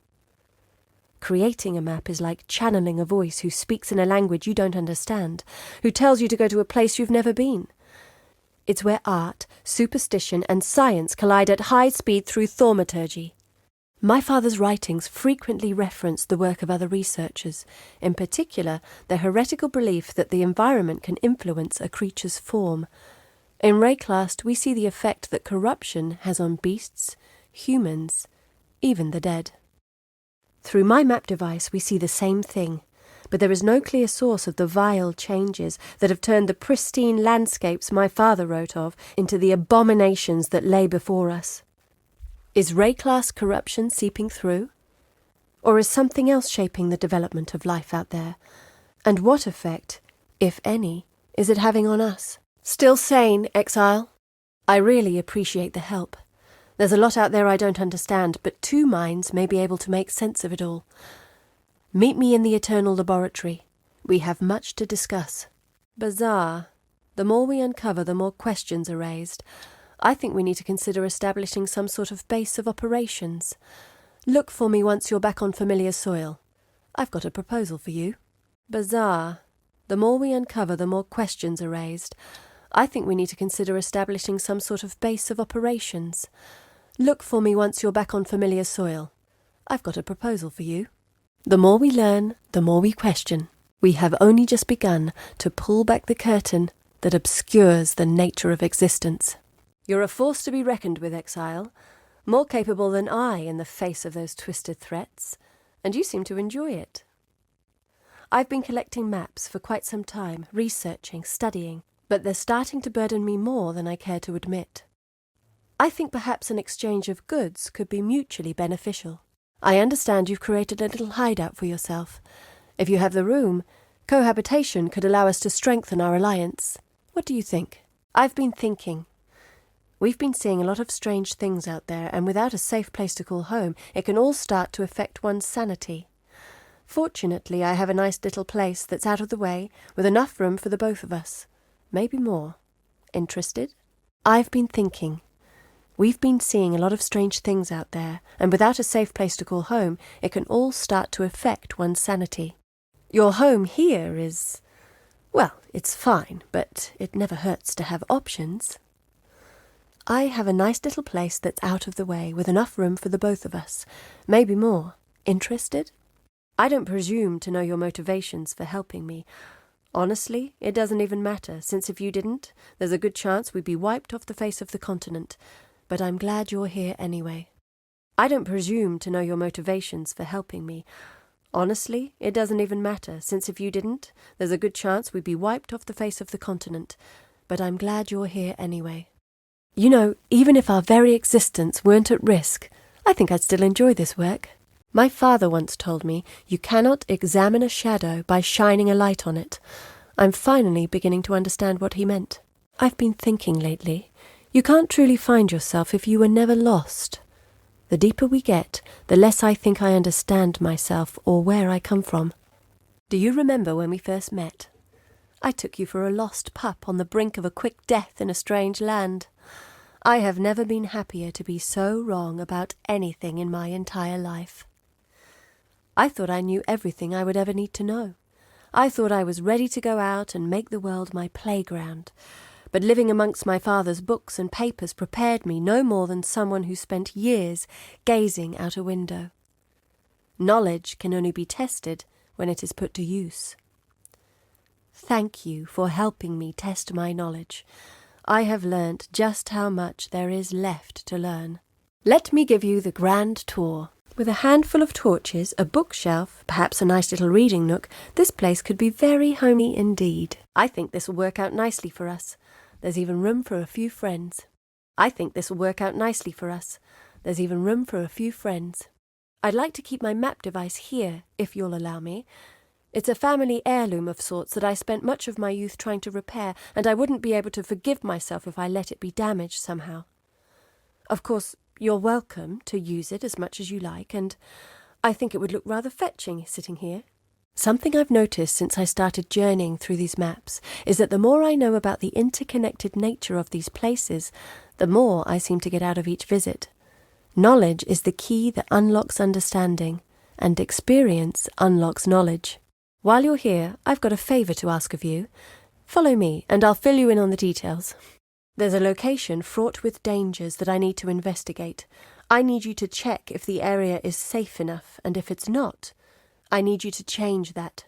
Creating a map is like channeling a voice who speaks in a language you don't understand, who tells you to go to a place you've never been. It's where art, superstition, and science collide at high speed through thaumaturgy. My father's writings frequently reference the work of other researchers, in particular their heretical belief that the environment can influence a creature's form. In Rayclast, we see the effect that corruption has on beasts, humans, even the dead. Through my map device, we see the same thing, but there is no clear source of the vile changes that have turned the pristine landscapes my father wrote of into the abominations that lay before us. Is Rayclast corruption seeping through? Or is something else shaping the development of life out there? And what effect, if any, is it having on us? Still sane, Exile? I really appreciate the help. There's a lot out there I don't understand, but two minds may be able to make sense of it all. Meet me in the Eternal Laboratory. We have much to discuss. Bizarre. The more we uncover, the more questions are raised. I think we need to consider establishing some sort of base of operations. Look for me once you're back on familiar soil. I've got a proposal for you. Bizarre. The more we uncover, the more questions are raised. I think we need to consider establishing some sort of base of operations. Look for me once you're back on familiar soil. I've got a proposal for you. The more we learn, the more we question. We have only just begun to pull back the curtain that obscures the nature of existence. You're a force to be reckoned with, Exile, more capable than I in the face of those twisted threats, and you seem to enjoy it. I've been collecting maps for quite some time, researching, studying, but they're starting to burden me more than I care to admit. I think perhaps an exchange of goods could be mutually beneficial. I understand you've created a little hideout for yourself. If you have the room, cohabitation could allow us to strengthen our alliance. What do you think? I've been thinking. We've been seeing a lot of strange things out there, and without a safe place to call home, it can all start to affect one's sanity. Fortunately, I have a nice little place that's out of the way, with enough room for the both of us. Maybe more. Interested? I've been thinking. We've been seeing a lot of strange things out there, and without a safe place to call home, it can all start to affect one's sanity. Your home here is... well, it's fine, but it never hurts to have options. I have a nice little place that's out of the way, with enough room for the both of us. Maybe more. Interested? I don't presume to know your motivations for helping me. Honestly, it doesn't even matter, since if you didn't, there's a good chance we'd be wiped off the face of the continent. But I'm glad you're here anyway. I don't presume to know your motivations for helping me. Honestly, it doesn't even matter, since if you didn't, there's a good chance we'd be wiped off the face of the continent. But I'm glad you're here anyway. You know, even if our very existence weren't at risk, I think I'd still enjoy this work. My father once told me you cannot examine a shadow by shining a light on it. I'm finally beginning to understand what he meant. I've been thinking lately, you can't truly find yourself if you were never lost. The deeper we get, the less I think I understand myself or where I come from. Do you remember when we first met? I took you for a lost pup on the brink of a quick death in a strange land. I have never been happier to be so wrong about anything in my entire life. I thought I knew everything I would ever need to know. I thought I was ready to go out and make the world my playground. But living amongst my father's books and papers prepared me no more than someone who spent years gazing out a window. Knowledge can only be tested when it is put to use. Thank you for helping me test my knowledge. I have learnt just how much there is left to learn. Let me give you the grand tour. With a handful of torches, a bookshelf, perhaps a nice little reading nook, this place could be very homey indeed. I think this will work out nicely for us. There's even room for a few friends. I'd like to keep my map device here, if you'll allow me. It's a family heirloom of sorts that I spent much of my youth trying to repair, and I wouldn't be able to forgive myself if I let it be damaged somehow. Of course, you're welcome to use it as much as you like, and I think it would look rather fetching sitting here. Something I've noticed since I started journeying through these maps is that the more I know about the interconnected nature of these places, the more I seem to get out of each visit. Knowledge is the key that unlocks understanding, and experience unlocks knowledge. While you're here, I've got a favour to ask of you. Follow me, and I'll fill you in on the details. There's a location fraught with dangers that I need to investigate. I need you to check if the area is safe enough, and if it's not, I need you to change that.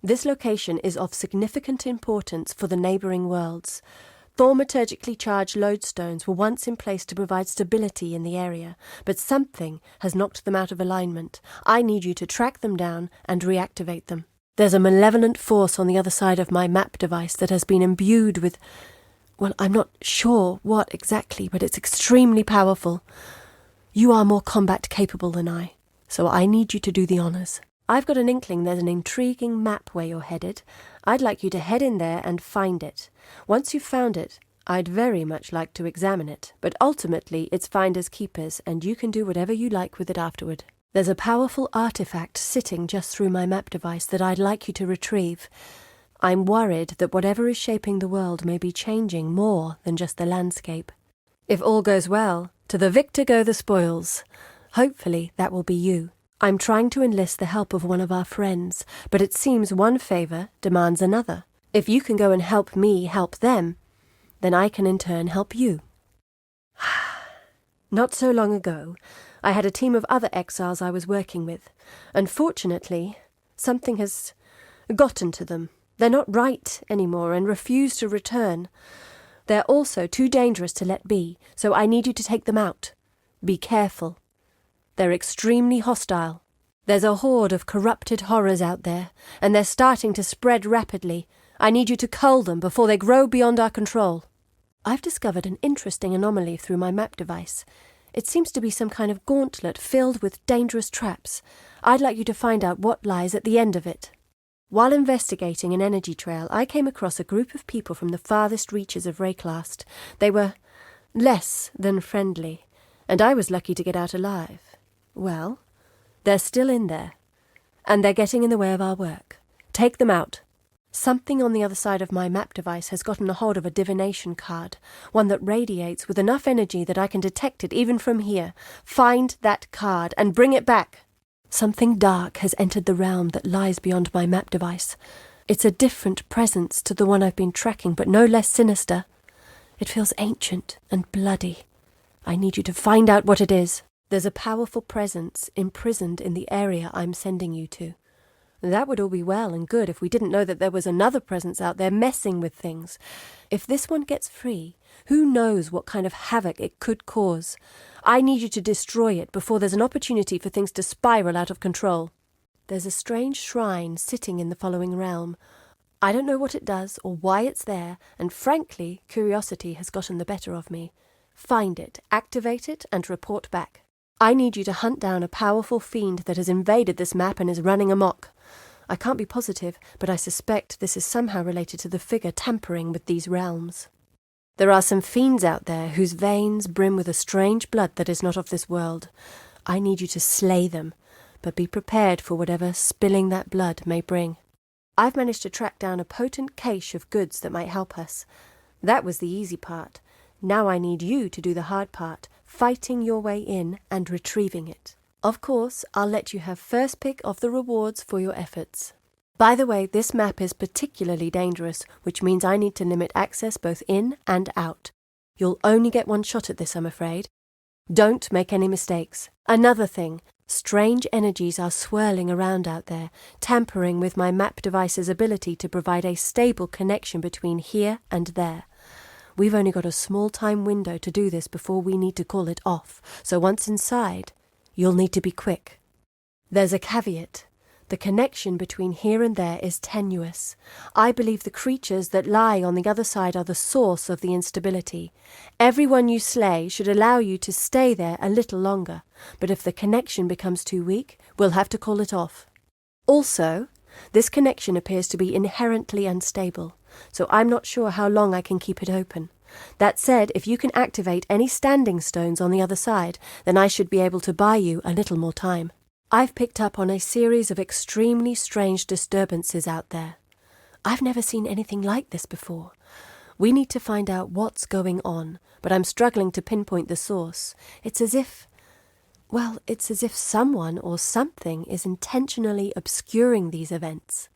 This location is of significant importance for the neighbouring worlds. Thaumaturgically charged lodestones were once in place to provide stability in the area, but something has knocked them out of alignment. I need you to track them down and reactivate them. There's a malevolent force on the other side of my map device that has been imbued with... well, I'm not sure what exactly, but it's extremely powerful. You are more combat capable than I, so I need you to do the honours. I've got an inkling there's an intriguing map where you're headed. I'd like you to head in there and find it. Once you've found it, I'd very much like to examine it, but ultimately it's finders keepers, and you can do whatever you like with it afterward. There's a powerful artifact sitting just through my map device that I'd like you to retrieve. I'm worried that whatever is shaping the world may be changing more than just the landscape. If all goes well, to the victor go the spoils. Hopefully that will be you. I'm trying to enlist the help of one of our friends, but it seems one favour demands another. If you can go and help me help them, then I can in turn help you. Not so long ago, I had a team of other exiles I was working with. Unfortunately, something has gotten to them. They're not right anymore and refuse to return. They're also too dangerous to let be, so I need you to take them out. Be careful. They're extremely hostile. There's a horde of corrupted horrors out there, and they're starting to spread rapidly. I need you to cull them before they grow beyond our control. I've discovered an interesting anomaly through my map device. It seems to be some kind of gauntlet filled with dangerous traps. I'd like you to find out what lies at the end of it. While investigating an energy trail, I came across a group of people from the farthest reaches of Rayclast. They were less than friendly, and I was lucky to get out alive. Well, they're still in there, and they're getting in the way of our work. Take them out. Something on the other side of my map device has gotten a hold of a divination card, one that radiates with enough energy that I can detect it even from here. Find that card and bring it back. Something dark has entered the realm that lies beyond my map device. It's a different presence to the one I've been tracking, but no less sinister. It feels ancient and bloody. I need you to find out what it is. There's a powerful presence imprisoned in the area I'm sending you to. That would all be well and good if we didn't know that there was another presence out there messing with things. If this one gets free, who knows what kind of havoc it could cause? I need you to destroy it before there's an opportunity for things to spiral out of control. There's a strange shrine sitting in the following realm. I don't know what it does or why it's there, and frankly, curiosity has gotten the better of me. Find it, activate it, and report back. I need you to hunt down a powerful fiend that has invaded this map and is running amok. I can't be positive, but I suspect this is somehow related to the figure tampering with these realms. There are some fiends out there whose veins brim with a strange blood that is not of this world. I need you to slay them, but be prepared for whatever spilling that blood may bring. I've managed to track down a potent cache of goods that might help us. That was the easy part. Now I need you to do the hard part, fighting your way in and retrieving it. Of course, I'll let you have first pick of the rewards for your efforts. By the way, this map is particularly dangerous, which means I need to limit access both in and out. You'll only get one shot at this, I'm afraid. Don't make any mistakes. Another thing, strange energies are swirling around out there, tampering with my map device's ability to provide a stable connection between here and there. We've only got a small time window to do this before we need to call it off, so once inside, you'll need to be quick. There's a caveat. The connection between here and there is tenuous. I believe the creatures that lie on the other side are the source of the instability. Everyone you slay should allow you to stay there a little longer, but if the connection becomes too weak, we'll have to call it off. Also, this connection appears to be inherently unstable, so I'm not sure how long I can keep it open. That said, if you can activate any standing stones on the other side, then I should be able to buy you a little more time. I've picked up on a series of extremely strange disturbances out there. I've never seen anything like this before. We need to find out what's going on, but I'm struggling to pinpoint the source. It's as if Well, it's as if someone or something is intentionally obscuring these events.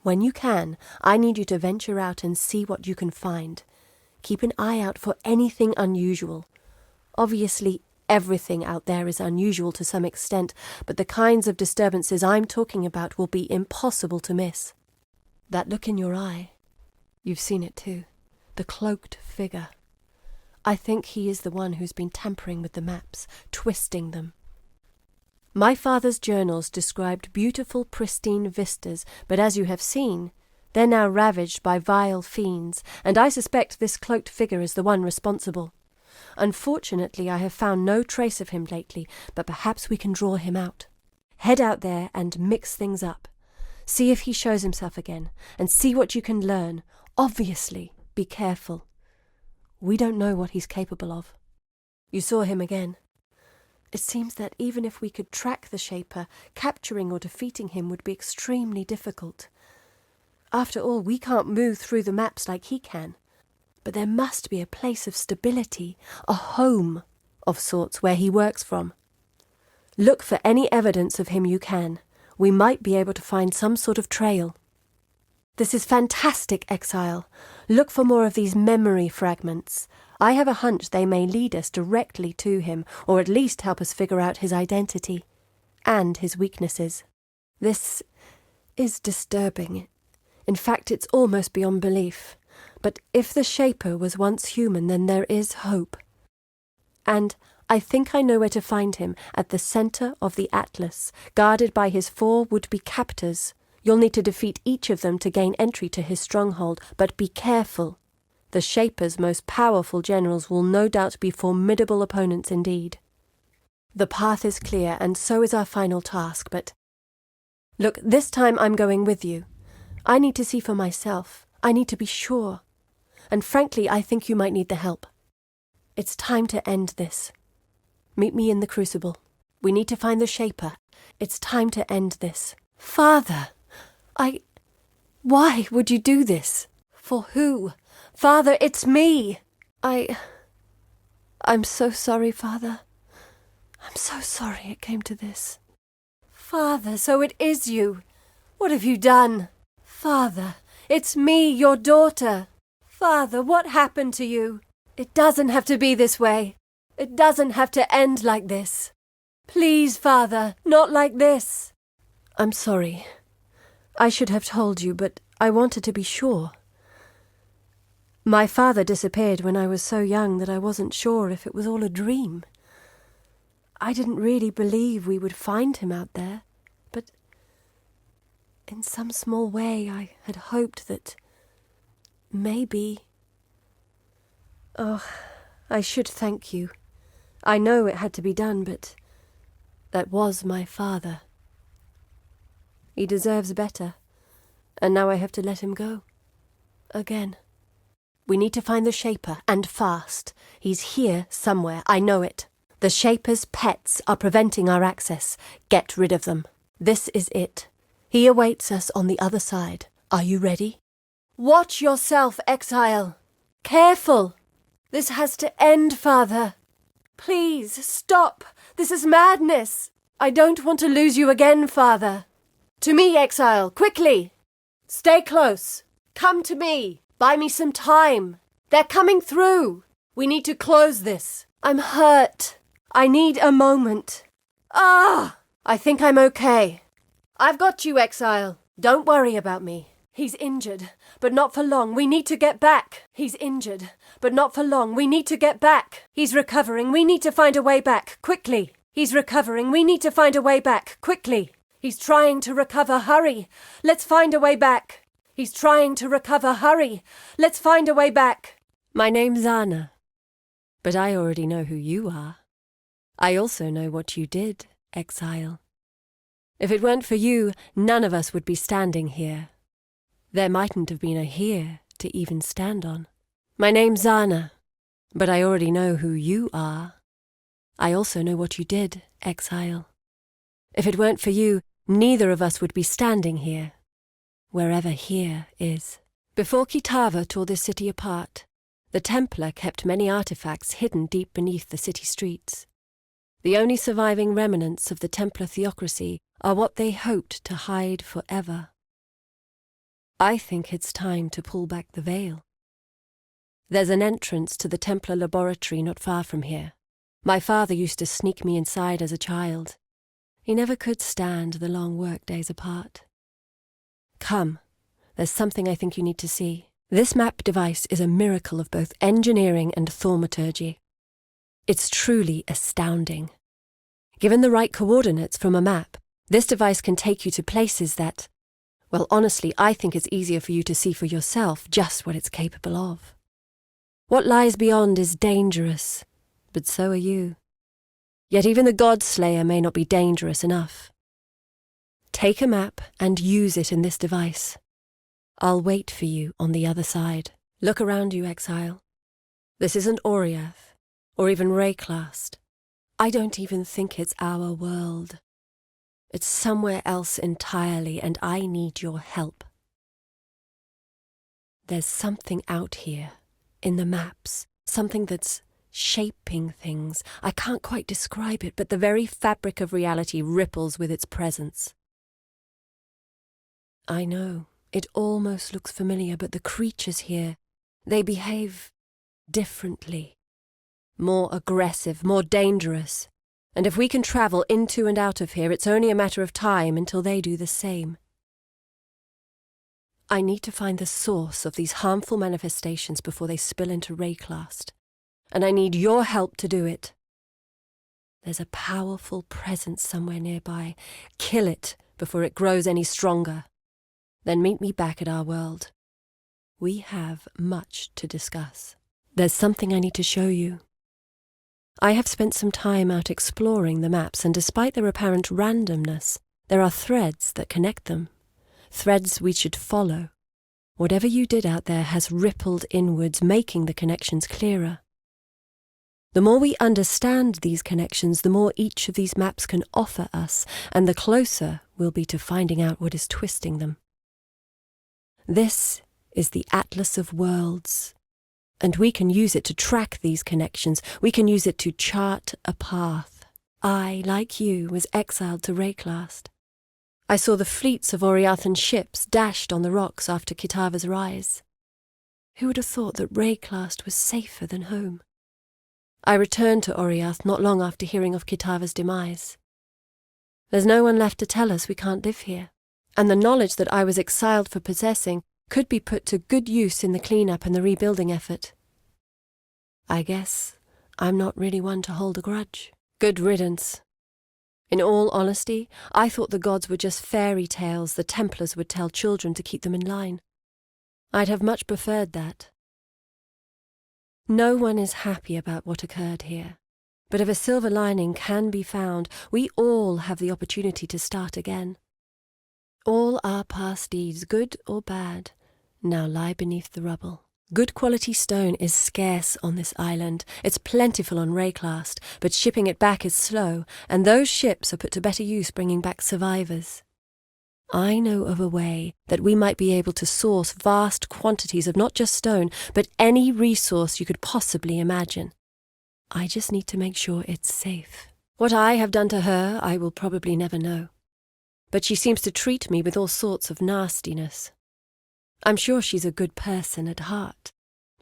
When you can, I need you to venture out and see what you can find. Keep an eye out for anything unusual. Obviously, everything out there is unusual to some extent, but the kinds of disturbances I'm talking about will be impossible to miss. That look in your eye, you've seen it too. The cloaked figure. I think he is the one who's been tampering with the maps, twisting them. My father's journals described beautiful, pristine vistas, but as you have seen, they're now ravaged by vile fiends, and I suspect this cloaked figure is the one responsible. Unfortunately, I have found no trace of him lately, but perhaps we can draw him out. Head out there and mix things up. See if he shows himself again, and see what you can learn. Obviously, be careful. We don't know what he's capable of. You saw him again. It seems that even if we could track the Shaper, capturing or defeating him would be extremely difficult. After all, we can't move through the maps like he can. But there must be a place of stability, a home of sorts where he works from. Look for any evidence of him you can. We might be able to find some sort of trail. This is fantastic, Exile. Look for more of these memory fragments. I have a hunch they may lead us directly to him, or at least help us figure out his identity and his weaknesses. This is disturbing. In fact, it's almost beyond belief. But if the Shaper was once human, then there is hope. And I think I know where to find him, at the centre of the Atlas, guarded by his 4 would-be captors. You'll need to defeat each of them to gain entry to his stronghold, but be careful. The Shaper's most powerful generals will no doubt be formidable opponents indeed. The path is clear, and so is our final task, but... Look, this time I'm going with you. I need to see for myself. I need to be sure. And frankly, I think you might need the help. It's time to end this. Meet me in the Crucible. We need to find the Shaper. It's time to end this. Father! Why would you do this? For who? Father, it's me! I'm so sorry, Father. I'm so sorry it came to this. Father, so it is you. What have you done? Father, it's me, your daughter. Father, what happened to you? It doesn't have to be this way. It doesn't have to end like this. Please, Father, not like this. I'm sorry. I should have told you, but I wanted to be sure. My father disappeared when I was so young that I wasn't sure if it was all a dream. I didn't really believe we would find him out there, but in some small way I had hoped that maybe... Oh, I should thank you. I know it had to be done, but that was my father. He deserves better, and now I have to let him go. Again. We need to find the Shaper, and fast. He's here somewhere, I know it. The Shaper's pets are preventing our access. Get rid of them. This is it. He awaits us on the other side. Are you ready? Watch yourself, Exile. Careful. This has to end, Father. Please, stop. This is madness. I don't want to lose you again, Father. To me, Exile, quickly! Stay close. Come to me. Buy me some time. They're coming through. We need to close this. I'm hurt. I need a moment. I think I'm okay. I've got you, Exile. Don't worry about me. He's injured, but not for long. We need to get back. He's injured, but not for long. We need to get back. He's recovering. We need to find a way back, quickly. He's recovering. We need to find a way back, quickly. He's trying to recover. Hurry. Let's find a way back. He's trying to recover. Hurry. Let's find a way back. My name's Zana, but I already know who you are. I also know what you did, Exile. If it weren't for you, none of us would be standing here. There mightn't have been a here to even stand on. My name's Zana, but I already know who you are. I also know what you did, Exile. If it weren't for you, neither of us would be standing here, wherever here is. Before Kitava tore this city apart, the Templar kept many artifacts hidden deep beneath the city streets. The only surviving remnants of the Templar theocracy are what they hoped to hide forever. I think it's time to pull back the veil. There's an entrance to the Templar laboratory not far from here. My father used to sneak me inside as a child. He never could stand the long work days apart. Come, there's something I think you need to see. This map device is a miracle of both engineering and thaumaturgy. It's truly astounding. Given the right coordinates from a map, this device can take you to places that, well, honestly, I think it's easier for you to see for yourself just what it's capable of. What lies beyond is dangerous, but so are you. Yet even the God-Slayer may not be dangerous enough. Take a map and use it in this device. I'll wait for you on the other side. Look around you, Exile. This isn't Oriath, or even Rayclast. I don't even think it's our world. It's somewhere else entirely, and I need your help. There's something out here, in the maps, something that's shaping things. I can't quite describe it, but the very fabric of reality ripples with its presence. I know, it almost looks familiar, but the creatures here, they behave differently. More aggressive, more dangerous. And if we can travel into and out of here, it's only a matter of time until they do the same. I need to find the source of these harmful manifestations before they spill into Rayclast. And I need your help to do it. There's a powerful presence somewhere nearby. Kill it before it grows any stronger. Then meet me back at our world. We have much to discuss. There's something I need to show you. I have spent some time out exploring the maps, and despite their apparent randomness, there are threads that connect them. Threads we should follow. Whatever you did out there has rippled inwards, making the connections clearer. The more we understand these connections, the more each of these maps can offer us, and the closer we'll be to finding out what is twisting them. This is the Atlas of Worlds, and we can use it to track these connections. We can use it to chart a path. I, like you, was exiled to Rayclast. I saw the fleets of Oriathan ships dashed on the rocks after Kitava's rise. Who would have thought that Rayclast was safer than home? I returned to Oriath not long after hearing of Kitava's demise. There's no one left to tell us we can't live here, and the knowledge that I was exiled for possessing could be put to good use in the cleanup and the rebuilding effort. I guess I'm not really one to hold a grudge. Good riddance. In all honesty, I thought the gods were just fairy tales the Templars would tell children to keep them in line. I'd have much preferred that. No one is happy about what occurred here, but if a silver lining can be found, we all have the opportunity to start again. All our past deeds, good or bad, now lie beneath the rubble. Good quality stone is scarce on this island. It's plentiful on Rayclast, but shipping it back is slow, and those ships are put to better use bringing back survivors. I know of a way that we might be able to source vast quantities of not just stone, but any resource you could possibly imagine. I just need to make sure it's safe. What I have done to her, I will probably never know. But she seems to treat me with all sorts of nastiness. I'm sure she's a good person at heart,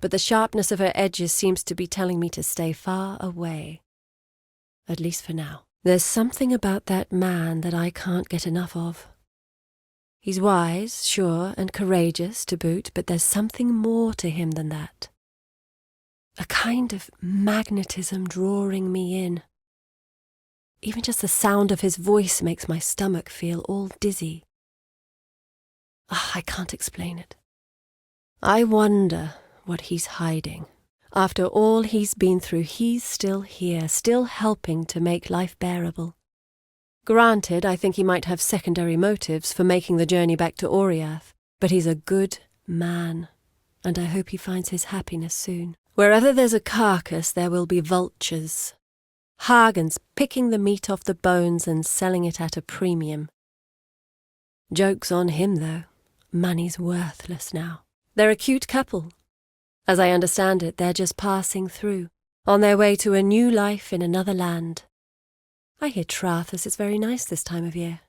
but the sharpness of her edges seems to be telling me to stay far away. At least for now. There's something about that man that I can't get enough of. He's wise, sure, and courageous to boot, but there's something more to him than that. A kind of magnetism drawing me in. Even just the sound of his voice makes my stomach feel all dizzy. I can't explain it. I wonder what he's hiding. After all he's been through, he's still here, still helping to make life bearable. Granted, I think he might have secondary motives for making the journey back to Oriath, but he's a good man, and I hope he finds his happiness soon. Wherever there's a carcass, there will be vultures. Hagans picking the meat off the bones and selling it at a premium. Joke's on him, though. Money's worthless now. They're a cute couple. As I understand it, they're just passing through, on their way to a new life in another land. I hear Trathus is very nice this time of year.